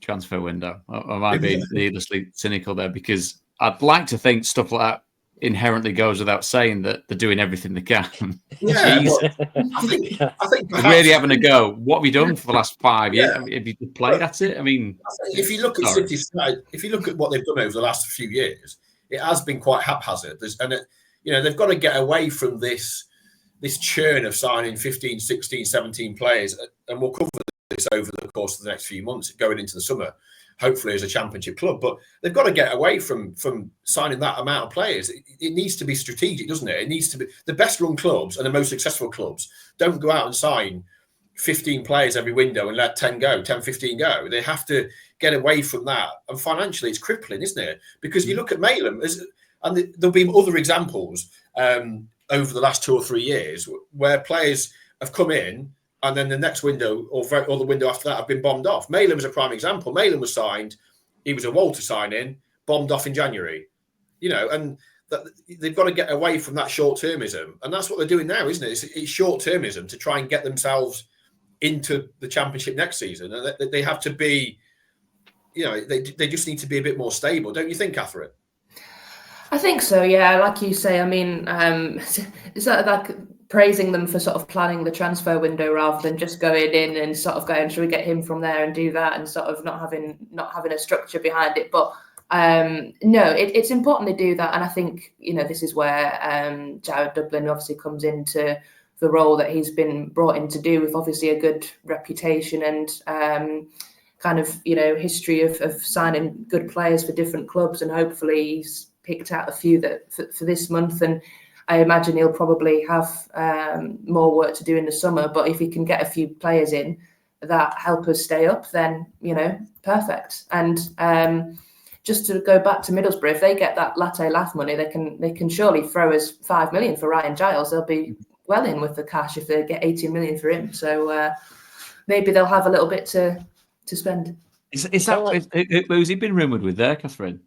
transfer window? Or am I being needlessly cynical there? Because I'd like to think stuff like that inherently goes without saying that they're doing everything they can. Yeah, I think perhaps, really having a go. What have you done for the last 5 years? Yeah. Have you played at it? I mean, if you look at City's side, if you look at what they've done over the last few years, it has been quite haphazard. They've got to get away from this churn of signing 15, 16, 17 players, and we'll cover this over the course of the next few months going into the summer, hopefully as a championship club. But they've got to get away from signing that amount of players. It needs to be strategic, doesn't it? It needs to be the best run clubs and the most successful clubs don't go out and sign 15 players every window and let 10 go, 10, 15 go. They have to get away from that. And financially, it's crippling, isn't it? Because you look at Malem, and there'll be other examples over the last 2 or 3 years where players have come in and then the next window or the window after that have been bombed off. Malin was a prime example. Malin was signed. He was a Walter sign-in, bombed off in January. And they've got to get away from that short-termism. And that's what they're doing now, isn't it? It's short-termism to try and get themselves into the Championship next season. And they have to be, they just need to be a bit more stable. Don't you think, Kathryn? I think so, yeah. Like you say, I mean, it's like praising them for sort of planning the transfer window rather than just going in and sort of going, should we get him from there and do that, and sort of not having a structure behind it. But no, it's important to do that. And I think, this is where Jared Dublin obviously comes into the role that he's been brought in to do, with obviously a good reputation and kind of, history of signing good players for different clubs. And hopefully he's picked out a few that for this month. And I imagine he'll probably have more work to do in the summer. But if he can get a few players in that help us stay up, then, perfect. And just to go back to Middlesbrough, if they get that latte laugh money, they can surely throw us 5 million for Ryan Giles. They'll be well in with the cash if they get 18 million for him. So maybe they'll have a little bit to spend. Who's he been rumoured with there, Kathryn?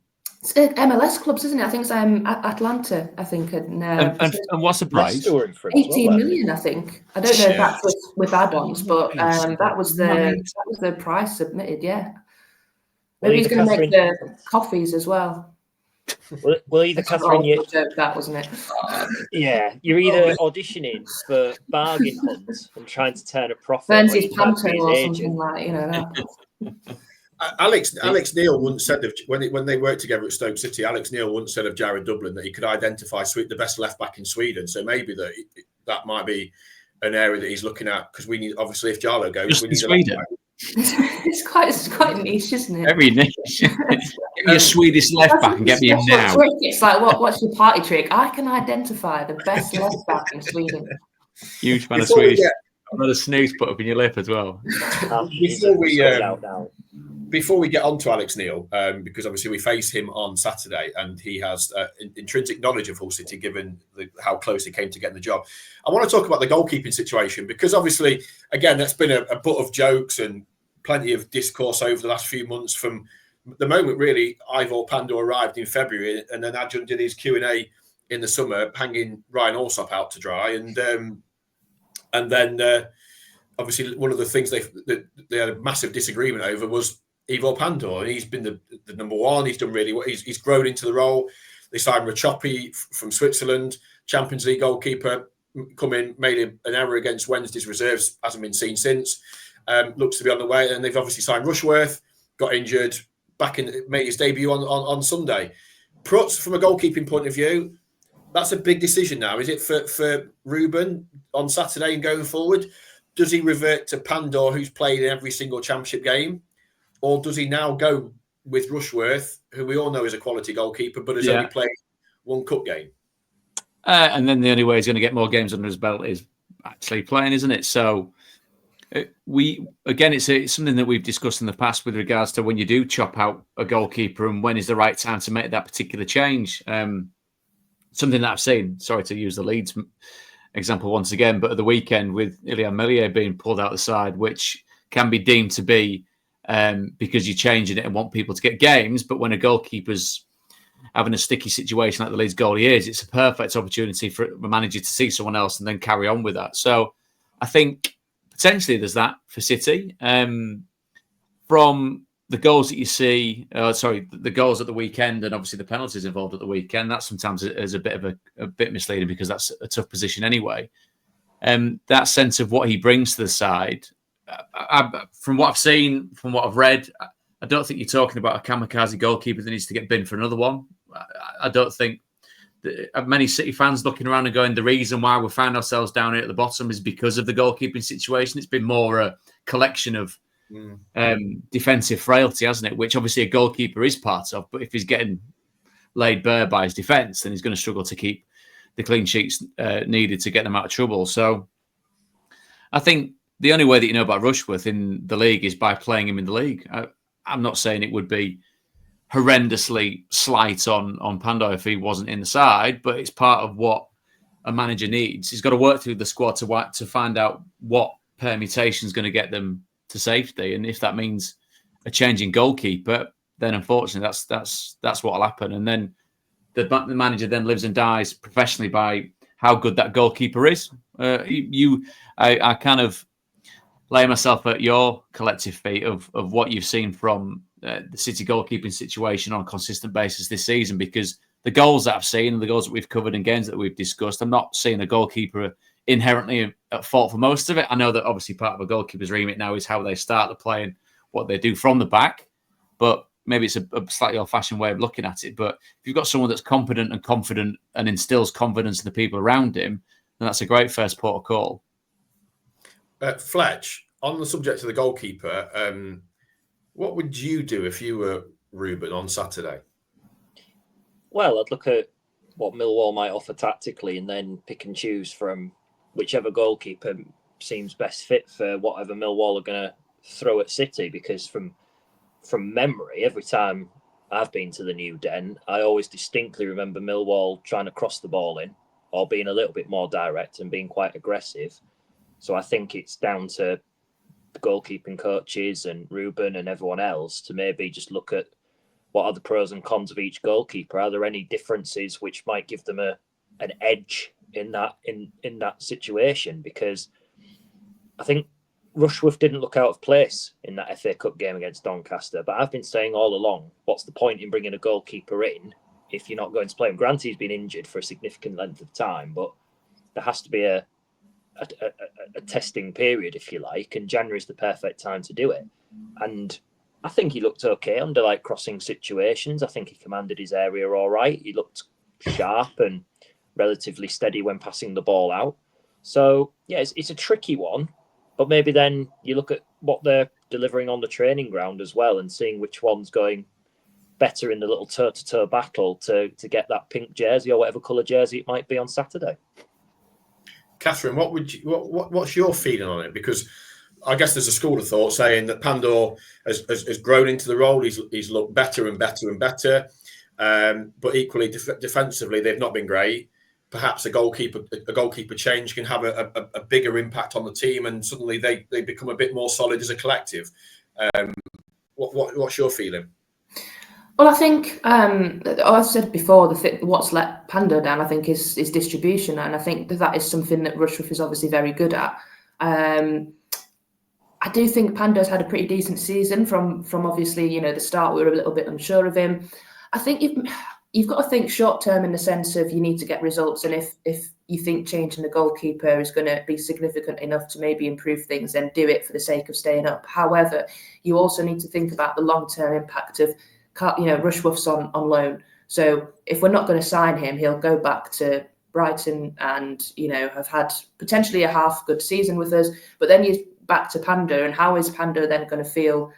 It's MLS clubs, isn't it? I think it's Atlanta, I think. And what's the price? 18 million, I think. I don't know if that's with add-ons, but that was the price submitted, yeah. Maybe he's going to make the coffees as well. Well, either Kathryn, that wasn't it? Yeah, you're either auditioning for bargain hunts and trying to turn a profit. Burns his panto or something like that. Alex Neil once said when they worked together at Stoke City, Alex Neil once said of Jared Dublin that he could identify the best left back in Sweden. So maybe that might be an area that he's looking at, because we need, obviously, if Jarlo goes, we need Sweden. It's quite niche, isn't it? Very niche. Give me a Swedish left back and get me him now. It's like, what's your party trick? I can identify the best left back in Sweden. Huge fan of Swedish. Another snooze put up in your lip as well. Before we get on to Alex Neil, because obviously we face him on Saturday, and he has intrinsic knowledge of Hull City, given how close he came to getting the job. I want to talk about the goalkeeping situation, because obviously, again, that's been a butt of jokes and plenty of discourse over the last few months, from the moment really Ivor Pandor arrived in February, and then Adjunct did his Q&A in the summer, hanging Ryan Allsop out to dry, and then obviously one of the things they had a massive disagreement over was Ivor Pandor, and he's been the number one. He's done really well. He's grown into the role. They signed Rachopi from Switzerland, Champions League goalkeeper, come in, made an error against Wednesday's reserves, hasn't been seen since. Looks to be on the way, and they've obviously signed Rushworth, got injured, made his debut on Sunday. Prutts, from a goalkeeping point of view, that's a big decision now. Is it for Ruben on Saturday and going forward? Does he revert to Pandor, who's played in every single Championship game? Or does he now go with Rushworth, who we all know is a quality goalkeeper, but has only played one cup game? And then the only way he's going to get more games under his belt is actually playing, isn't it? So it's something that we've discussed in the past with regards to when you do chop out a goalkeeper and when is the right time to make that particular change. Something that I've seen, sorry to use the Leeds example once again, but at the weekend with Ilian Millier being pulled out the side, which can be deemed to be because you're changing it and want people to get games. But when a goalkeeper's having a sticky situation like the Leeds goalie is, it's a perfect opportunity for a manager to see someone else and then carry on with that. So I think potentially there's that for City. From the goals that you see, the goals at the weekend, and obviously the penalties involved at the weekend, that sometimes is a bit misleading, because that's a tough position anyway. That sense of what he brings to the side, from what I've seen, from what I've read, I don't think you're talking about a kamikaze goalkeeper that needs to get binned for another one. I don't think many City fans looking around and going, the reason why we found ourselves down here at the bottom is because of the goalkeeping situation. It's been more a collection of defensive frailty, hasn't it? Which obviously a goalkeeper is part of, but if he's getting laid bare by his defence, then he's going to struggle to keep the clean sheets needed to get them out of trouble. So I think the only way that you know about Rushworth in the league is by playing him in the league. I'm not saying it would be horrendously slight on Pandor if he wasn't in the side, but it's part of what a manager needs. He's got to work through the squad to find out what permutation is going to get them to safety. And if that means a change in goalkeeper, then unfortunately that's what will happen. And then the manager then lives and dies professionally by how good that goalkeeper is. I kind of lay myself at your collective feet of what you've seen from the City goalkeeping situation on a consistent basis this season, because the goals that I've seen and the goals that we've covered and games that we've discussed, I'm not seeing a goalkeeper inherently at fault for most of it. I know that obviously part of a goalkeeper's remit now is how they start the play and what they do from the back, but maybe it's a slightly old-fashioned way of looking at it. But if you've got someone that's competent and confident and instills confidence in the people around him, then that's a great first port of call. Fletch, on the subject of the goalkeeper, what would you do if you were Ruben on Saturday? Well, I'd look at what Millwall might offer tactically and then pick and choose from whichever goalkeeper seems best fit for whatever Millwall are going to throw at City, because from memory, every time I've been to the New Den, I always distinctly remember Millwall trying to cross the ball in or being a little bit more direct and being quite aggressive. So I think it's down to goalkeeping coaches and Ruben and everyone else to maybe just look at what are the pros and cons of each goalkeeper. Are there any differences which might give them an edge in that situation? Because I think Rushworth didn't look out of place in that FA Cup game against Doncaster, but I've been saying all along, what's the point in bringing a goalkeeper in if you're not going to play him? Granted, he's been injured for a significant length of time, but there has to be a testing period, if you like, and January is the perfect time to do it. And I think he looked okay under like crossing situations. I think he commanded his area all right. He looked sharp and relatively steady when passing the ball out. So yeah, it's a tricky one, but maybe then you look at what they're delivering on the training ground as well and seeing which one's going better in the little toe-to-toe battle to get that pink jersey or whatever colour jersey it might be on Saturday. Kathryn, what's your feeling on it? Because I guess there's a school of thought saying that Pandor has grown into the role. He's looked better and better and better. But equally, defensively, they've not been great. Perhaps a goalkeeper change can have a bigger impact on the team, and suddenly they become a bit more solid as a collective. What's your feeling? Well, I think, I said before, what's let Pandor down, I think, is distribution. And I think that is something that Rushworth is obviously very good at. I do think Pandor's had a pretty decent season from obviously, the start. We were a little bit unsure of him. I think you've got to think short term in the sense of you need to get results. And if you think changing the goalkeeper is going to be significant enough to maybe improve things, then do it for the sake of staying up. However, you also need to think about the long-term impact of, Rushworth's on loan. So if we're not going to sign him, he'll go back to Brighton and, have had potentially a half good season with us. But then you're back to Pandor, and how is Pandor then going to feel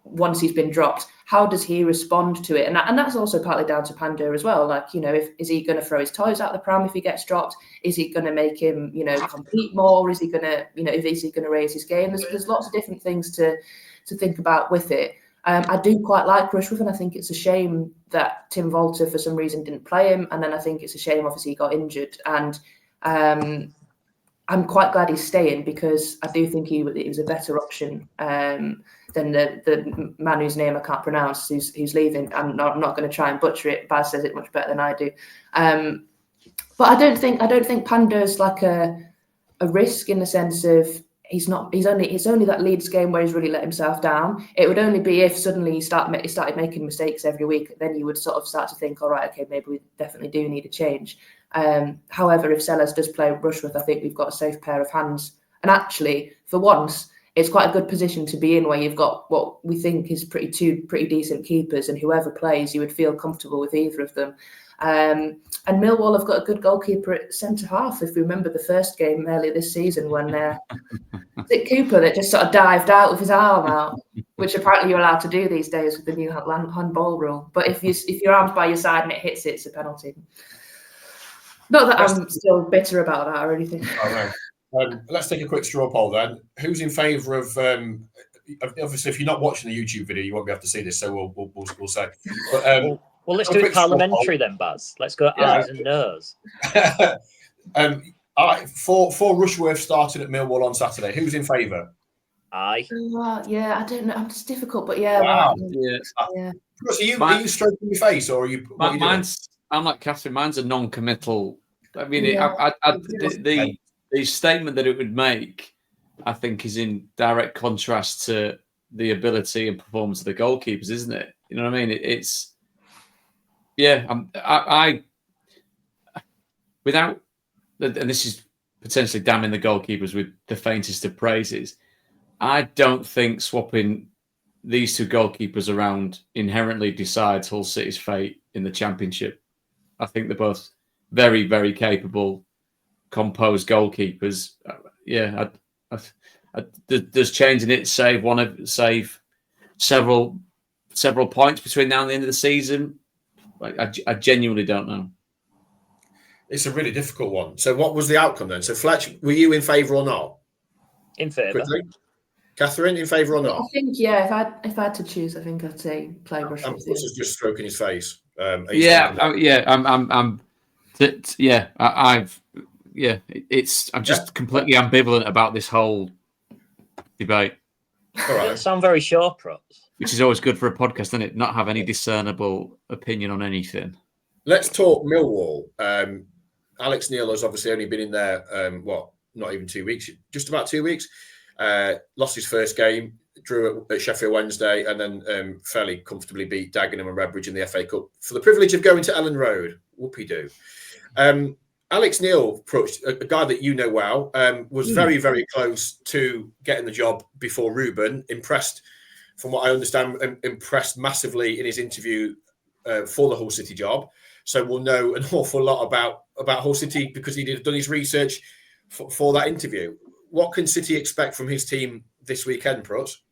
once he's been dropped? How does he respond to it? And that's also partly down to Pandor as well. Like, is he going to throw his toys out the pram if he gets dropped? Is he going to make him, compete more? Is he going to, is he going to raise his game? There's lots of different things to think about with it. I do quite like Rushworth, and I think it's a shame that Tim Volter for some reason didn't play him. And then I think it's a shame, obviously, he got injured. And I'm quite glad he's staying, because I do think he was a better option than the man whose name I can't pronounce, who's leaving. I'm not going to try and butcher it. Baz says it much better than I do. But I don't think Pandor's like a risk in the sense of it's only that Leeds game where he's really let himself down. It would only be if suddenly he started making mistakes every week, then you would sort of start to think, all right, okay, maybe we definitely do need a change. However, if Sellers does play Rushworth, I think we've got a safe pair of hands. And actually, for once, it's quite a good position to be in, where you've got what we think is two pretty decent keepers, and whoever plays, you would feel comfortable with either of them. And Millwall have got a good goalkeeper at centre half. If we remember the first game earlier this season, when Dick Cooper that just sort of dived out with his arm out, which apparently you're allowed to do these days with the new handball rule. But if your arm's by your side and it hits it, it's a penalty. Not that I'm still bitter about that or anything. Oh, no. Let's take a quick straw poll then. Who's in favour of? Obviously, if you're not watching the YouTube video, you won't be able to see this, so we'll say. But, well, let's do it parliamentary then, Baz. Let's go ayes and noes. I For Rushworth starting at Millwall on Saturday, who's in favour? Aye. Yeah, I don't know. It's difficult, but yeah. Wow. Yeah. Are you stroking your face, or are you? What are you doing? I'm like Kathryn. Mine's a non-committal. I mean, Yeah. the statement that it would make, I think, is in direct contrast to the ability and performance of the goalkeepers, isn't it? You know what I mean? It's without, and this is potentially damning the goalkeepers with the faintest of praises. I don't think swapping these two goalkeepers around inherently decides Hull City's fate in the Championship. I think they're both very, very capable, composed goalkeepers. Does changing it save several points between now and the end of the season? I genuinely don't know. It's a really difficult one. So, what was the outcome then? So, Fletch, were you in favour or not? In favour. Quickly. Kathryn, in favour or not? I think, yeah, if I had to choose, I think I'd say play Rushworth. And Prutts is just stroking his face. I'm just completely ambivalent about this whole debate. All right. You sound very sure, Prutts. Which is always good for a podcast, isn't it? Not have any discernible opinion on anything. Let's talk Millwall. Alex Neil has obviously only been in there, not even 2 weeks, just about 2 weeks. Lost his first game, drew at Sheffield Wednesday, and then fairly comfortably beat Dagenham and Redbridge in the FA Cup for the privilege of going to Ellen Road. Whoopie-doo. Alex Neil, a guy that you know well, was very, very close to getting the job before Ruben. Impressed, from what I understand, impressed massively in his interview for the Hull City job. So we'll know an awful lot about Hull City because he done his research for that interview. What can City expect from his team this weekend, Prutts?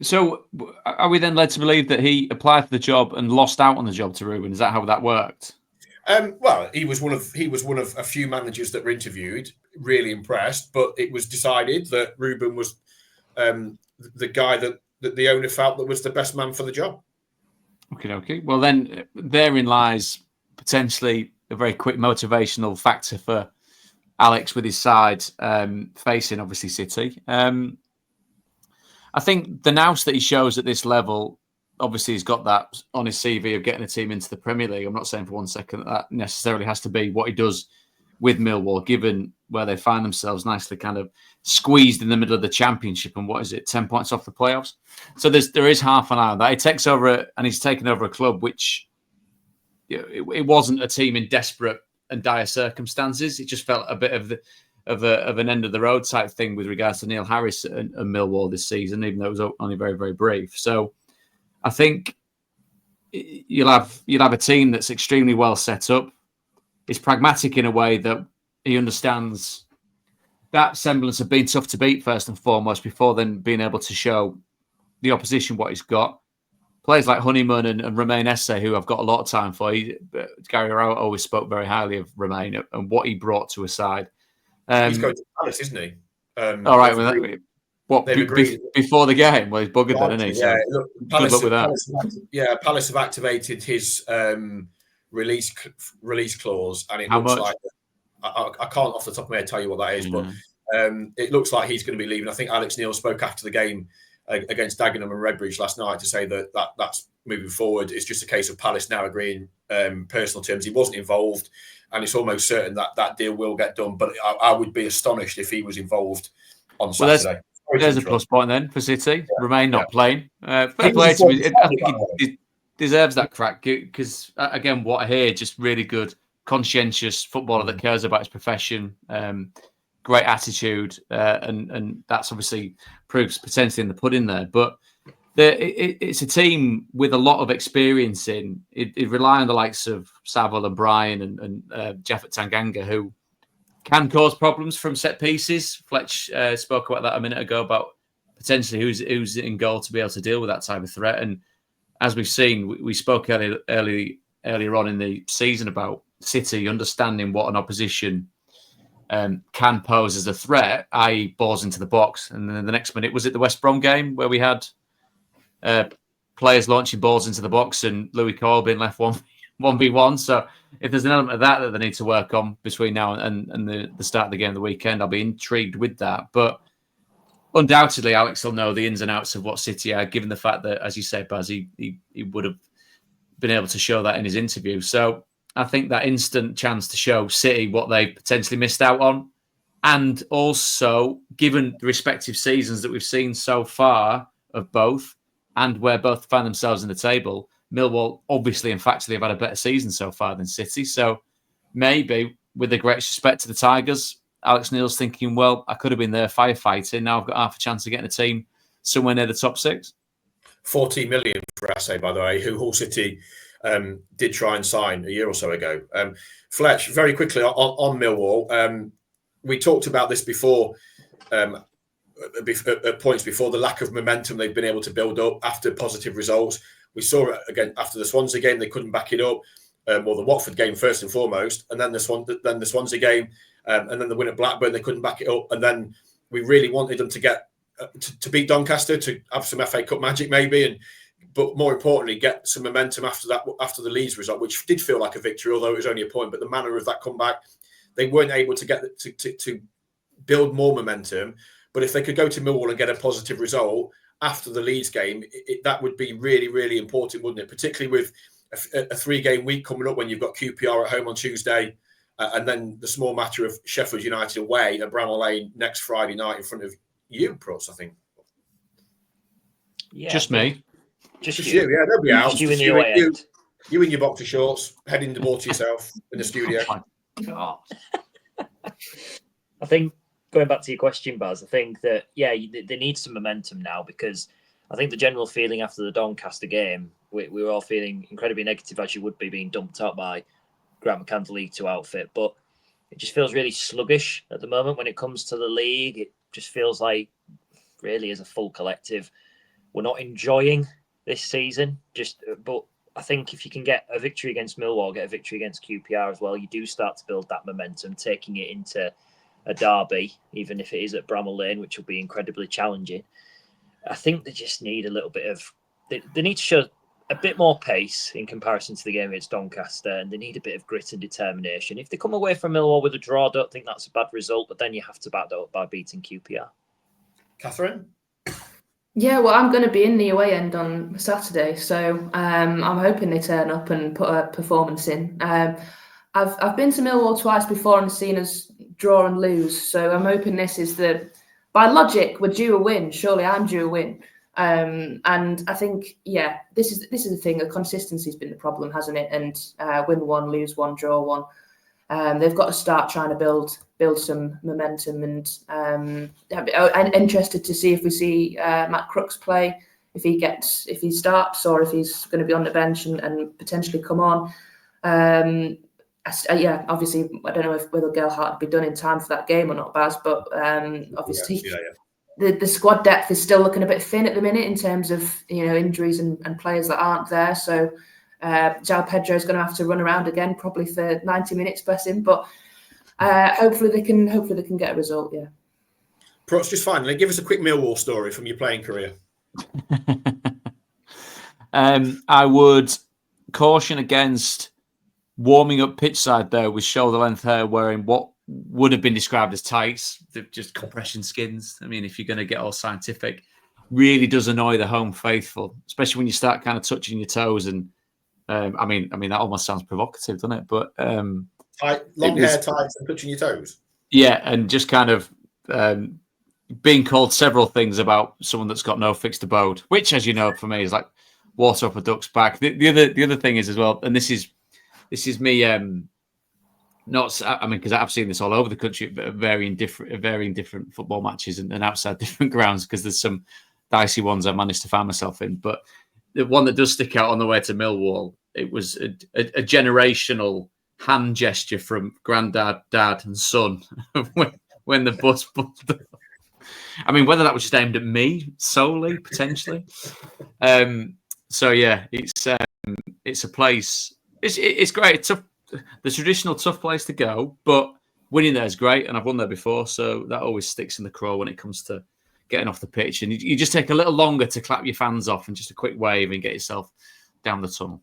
So are we then led to believe that he applied for the job and lost out on the job to Ruben? Is that how that worked? Well, he was one of a few managers that were interviewed, really impressed, but it was decided that Ruben was the guy that the owner felt that was the best man for the job. Okay. Well, then therein lies potentially a very quick motivational factor for Alex with his side facing, obviously, City. I think the nous that he shows at this level, obviously, he's got that on his CV of getting a team into the Premier League. I'm not saying for 1 second that necessarily has to be what he does with Millwall, given where they find themselves nicely kind of squeezed in the middle of the Championship and 10 points off the playoffs. So there is half an eye on that. He takes over and he's taken over a club which it wasn't a team in desperate and dire circumstances. It just felt a bit of an end of the road type thing with regards to Neil Harris and Millwall this season, even though it was only very, very brief. So I think you'll have a team that's extremely well set up. It's pragmatic in a way that he understands that semblance of being tough to beat first and foremost, before then being able to show the opposition what he's got. Players like Honeyman and Romain Esse, who I've got a lot of time for. Gary Rowett always spoke very highly of Romain and what he brought to a side. He's going to Palace, isn't he? All right. Before the game? Well, he's buggered then, isn't he? Yeah, so Palace, good luck with that. Palace have activated his release clause, and it How looks much? like I can't off the top of my head tell you what that is, but it looks like he's going to be leaving. I think Alex Neil spoke after the game against Dagenham and Redbridge last night to say that's moving forward. It's just a case of Palace now agreeing personal terms. He wasn't involved, and it's almost certain that deal will get done. But I would be astonished if he was involved on Saturday. There's a plus point then for City. Remain not playing. Fair play to him. I think he deserves that crack because, again, what I hear, just really good, conscientious footballer that cares about his profession. Great attitude, and that's obviously proves potentially in the pudding there. But it's a team with a lot of experience in. It rely on the likes of Saville and Brian and Jeff at Tanganga, who can cause problems from set pieces. Fletch spoke about that a minute ago about potentially who's in goal to be able to deal with that type of threat. And as we've seen, we spoke earlier on in the season about City understanding what an opposition can pose as a threat, i.e. balls into the box. And then the next minute, was it the West Brom game where we had players launching balls into the box and Louis Corbin left 1v1. So if there's an element of that they need to work on between now and the start of the game of the weekend, I'll be intrigued with that. But undoubtedly, Alex will know the ins and outs of what City are, given the fact that, as you say, Baz, he would have been able to show that in his interview. So I think that instant chance to show City what they potentially missed out on, and also given the respective seasons that we've seen so far of both, and where both find themselves in the table, Millwall obviously and factually have had a better season so far than City. So maybe, with the greatest respect to the Tigers, Alex Neil's thinking, well, I could have been there firefighting. Now I've got half a chance of getting a team somewhere near the top 6. 40 million for Ase, by the way, who Hull City did try and sign a year or so ago. Fletch, very quickly on Millwall. We talked about this before, at points before, the lack of momentum they've been able to build up after positive results. We saw it again after the Swansea game; they couldn't back it up. Or the Watford game first and foremost, and then the Swansea game, and then the win at Blackburn, they couldn't back it up. And then we really wanted them to get to beat Doncaster, to have some FA Cup magic maybe, but more importantly, get some momentum after the Leeds result, which did feel like a victory, although it was only a point. But the manner of that comeback, they weren't able to get to build more momentum. But if they could go to Millwall and get a positive result after the Leeds game, that would be really, really important, wouldn't it? Particularly with a 3-game week coming up when you've got QPR at home on Tuesday, and then the small matter of Sheffield United away at Bramall Lane next Friday night in front of you, Prutts, I think. Yeah, just me. Just you. Yeah, they'll be out. You in the away end. You in your boxer shorts, heading the ball to yourself in the studio. Oh my God. I think, going back to your question, Baz, I think that, they need some momentum now, because I think the general feeling after the Doncaster game, we were all feeling incredibly negative, as you would be, being dumped out by Grant McCann's League 2 outfit. But it just feels really sluggish at the moment when it comes to the league. It just feels like, really, as a full collective, we're not enjoying this season. But I think if you can get a victory against Millwall, get a victory against QPR as well, you do start to build that momentum, taking it into a derby, even if it is at Bramall Lane, which will be incredibly challenging. I think they just need a little bit of... They need to show a bit more pace in comparison to the game against Doncaster, and they need a bit of grit and determination. If they come away from Millwall with a draw, I don't think that's a bad result, but then you have to back that up by beating QPR. Kathryn? Yeah, well, I'm going to be in the away end on Saturday, so I'm hoping they turn up and put a performance in. I've been to Millwall twice before and seen us draw and lose, so I'm hoping this is by logic, we're due a win. Surely I'm due a win. And I think, this is the thing. The consistency's been the problem, hasn't it? And win one, lose one, draw one. They've got to start trying to build some momentum. And I'm interested to see if we see Matt Crooks play, if he starts, or if he's going to be on the bench and potentially come on. Obviously, I don't know whether Gelhardt will be done in time for that game or not, Baz. But obviously. Yeah. The squad depth is still looking a bit thin at the minute in terms of injuries and players that aren't there. So João Pedro is going to have to run around again, probably for 90 minutes, bless him. But hopefully they can get a result. Yeah. Prutts, just finally, give us a quick Millwall story from your playing career. I would caution against warming up pitch side though with shoulder length hair, wearing what would have been described as tights, just compression skins. I mean, if you're going to get all scientific, really does annoy the home faithful, especially when you start kind of touching your toes. And I mean, that almost sounds provocative, doesn't it? But long hair tights and touching your toes. Yeah, and just kind of being called several things about someone that's got no fixed abode, which, as you know, for me is like water up a duck's back. The other thing is as well, and this is me. Because I've seen this all over the country at varying different football matches and outside different grounds, because there's some dicey ones I managed to find myself in. But the one that does stick out on the way to Millwall, it was a generational hand gesture from granddad, dad, and son when the bus pulled up. I mean, whether that was just aimed at me solely, potentially. So yeah, it's a place. It's great. It's tough. The traditional tough place to go, but winning there is great, and I've won there before, so that always sticks in the craw when it comes to getting off the pitch. And you just take a little longer to clap your fans off and just a quick wave and get yourself down the tunnel.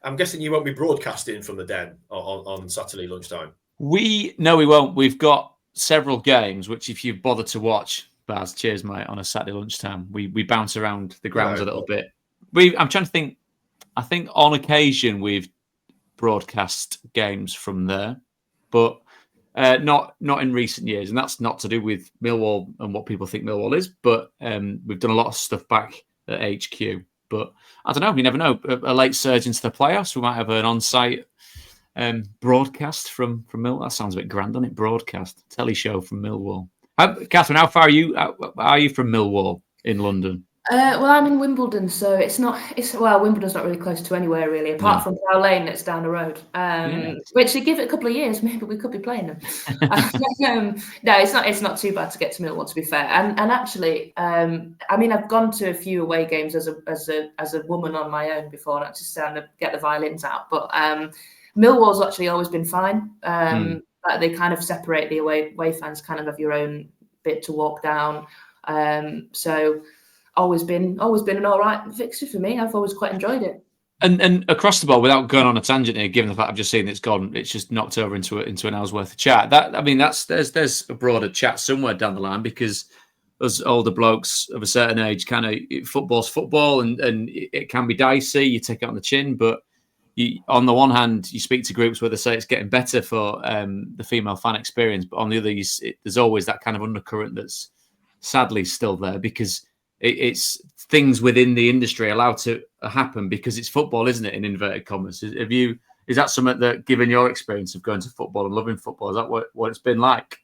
I'm guessing you won't be broadcasting from the Den on Saturday lunchtime. No, we won't. We've got several games, which if you bother to watch, Baz, cheers, mate, on a Saturday lunchtime, we bounce around the grounds a little bit. I'm trying to think. I think on occasion we've broadcast games from there, but not in recent years, and that's not to do with Millwall and what people think Millwall is, but we've done a lot of stuff back at HQ. But I don't know, you never know. A late surge into the playoffs, we might have an on-site broadcast from Millwall. That sounds a bit grand, doesn't it? Broadcast, telly show from Millwall. Kathryn, how far are you from Millwall in London? Well, I'm in Wimbledon, so Wimbledon's not really close to anywhere really, apart from Cow Lane that's down the road. Which, to give it a couple of years, maybe we could be playing them. No, it's not too bad to get to Millwall, to be fair. And actually, I mean, I've gone to a few away games as a woman on my own before, not just to get the violins out. But Millwall's actually always been fine. They kind of separate the away fans, kind of have your own bit to walk down. So. Always been an all right fixture for me. I've always quite enjoyed it. And across the board, without going on a tangent here, given the fact I've just seen it's gone, it's just knocked over into an hour's worth of chat. There's a broader chat somewhere down the line, because us older blokes of a certain age, kind of football's football, and it can be dicey. You take it on the chin, but on the one hand, you speak to groups where they say it's getting better for the female fan experience, but on the other, there's always that kind of undercurrent that's sadly still there, because it's things within the industry allowed to happen because it's football, isn't it? In inverted commas, is that something that, given your experience of going to football and loving football, is that what it's been like?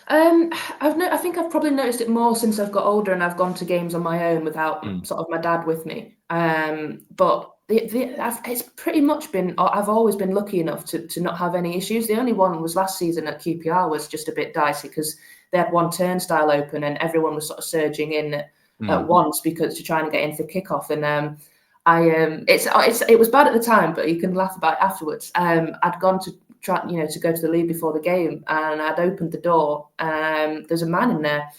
I think I've probably noticed it more since I've got older and I've gone to games on my own without sort of my dad with me. But it's pretty much been. I've always been lucky enough to not have any issues. The only one was last season at QPR, was just a bit dicey because they had one turnstile open and everyone was sort of surging in at once because to try and get in for kickoff. And it was bad at the time, but you can laugh about it afterwards. I'd gone to try, to go to the lead before the game, and I'd opened the door. There's a man in there,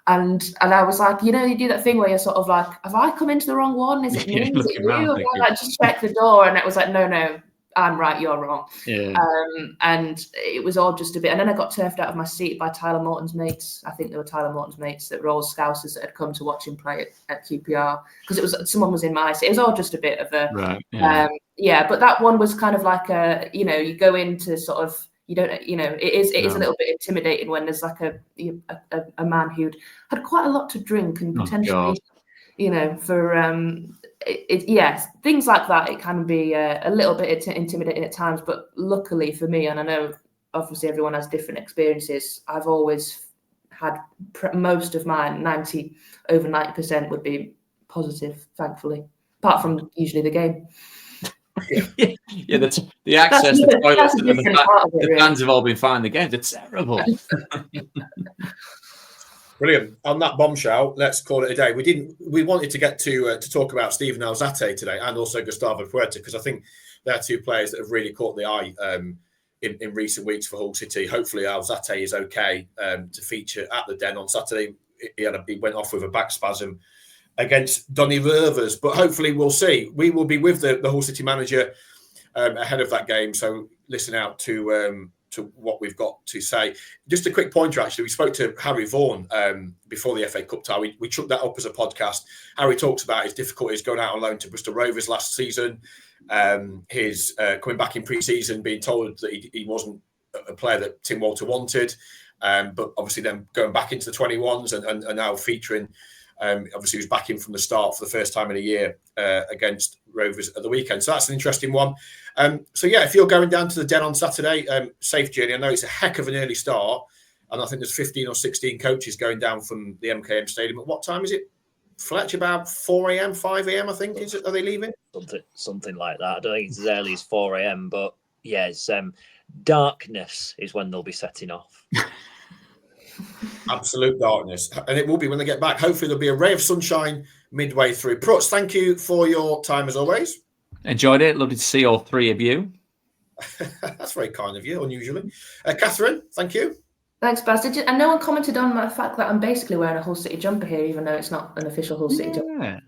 and I was like, you do that thing where you're sort of like, have I come into the wrong one? Is it me? Is it you? I just checked the door, and it was like, no, I'm right, you're wrong. Yeah. And it was all just a bit. And then I got turfed out of my seat by Tyler Morton's mates. I think they were Tyler Morton's mates that were all Scousers that had come to watch him play at QPR, because someone was in my seat. It was all just a bit of a right. But that one was kind of like you go into sort of, you don't, it is a little bit intimidating when there's like a man who'd had quite a lot to drink and potentially, things like that. It can be a little bit intimidating at times, but luckily for me, and I know obviously everyone has different experiences, I've always had most of mine, over 90% would be positive, thankfully, apart from usually the game. The access to toilets and the fans have all been fine. The games are terrible. Brilliant. On that bombshell, let's call it a day. We wanted to get to talk about Steven Alzate today, and also Gustavo Puerta, because I think they're two players that have really caught the eye in recent weeks for Hull City. Hopefully Alzate is okay to feature at the Den on Saturday. He went off with a back spasm against Doncaster Rovers, but hopefully we'll see. We will be with the Hull City manager ahead of that game, so listen out to what we've got to say. Just a quick pointer, actually. We spoke to Harry Vaughan before the FA Cup tie. We took that up as a podcast. Harry talks about his difficulties going out on loan to Bristol Rovers last season, his coming back in pre-season, being told that he wasn't a player that Tim Walter wanted, but obviously then going back into the 21s and now featuring. Obviously, he was back in from the start for the first time in a year against Rovers at the weekend. So that's an interesting one. If you're going down to the Den on Saturday, safe journey. I know it's a heck of an early start, and I think there's 15 or 16 coaches going down from the MKM Stadium. At what time is it, Fletch? About 4 a.m., 5 a.m., I think. Are they leaving? Something like that. I don't think it's as early as 4 a.m., but yeah, it's darkness is when they'll be setting off. Absolute darkness, and it will be when they get back. Hopefully there'll be a ray of sunshine midway through. Prutts, thank you for your time as always. Enjoyed it. Lovely to see all three of you. That's very kind of you, unusually. Kathryn, thank you. Thanks, Baz. And no one commented on the fact that I'm basically wearing a Hull City jumper here, even though it's not an official Hull City jumper.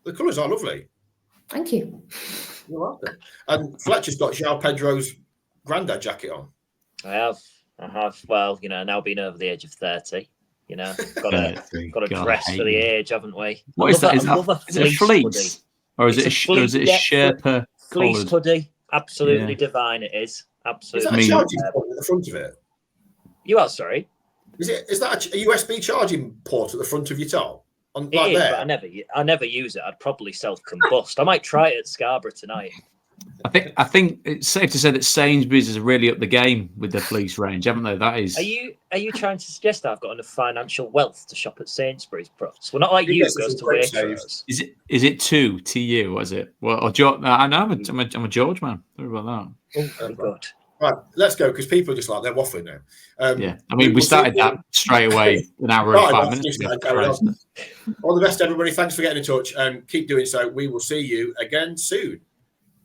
The colours are lovely. Thank you. You're welcome. And Fletcher's got João Pedro's granddad jacket on. I have. Well, now being over the age of 30, got a dress for the age, haven't we? What is that? Is it a fleece? Or is it a Sherpa fleece hoodie? Absolutely divine it is. Absolutely. Is that a charging port at the front of it? You are, sorry? Is that a USB charging port at the front of your top? But I never use it. I'd probably self-combust. I might try it at Scarborough tonight. I think it's safe to say that Sainsbury's has really upped the game with their fleece range, haven't they? That is. Are you trying to suggest I've got enough financial wealth to shop at Sainsbury's, Prutts? Well, not like you goes to Waitrose. Is it TU? Was it? Well, or George, I know I'm a George man. Sorry about that. Oh, good. Right, let's go because people are just like they're waffling now. Yeah, I mean we started that straight away an hour and 5 minutes. All the best, everybody. Thanks for getting in touch. Keep doing so. We will see you again soon.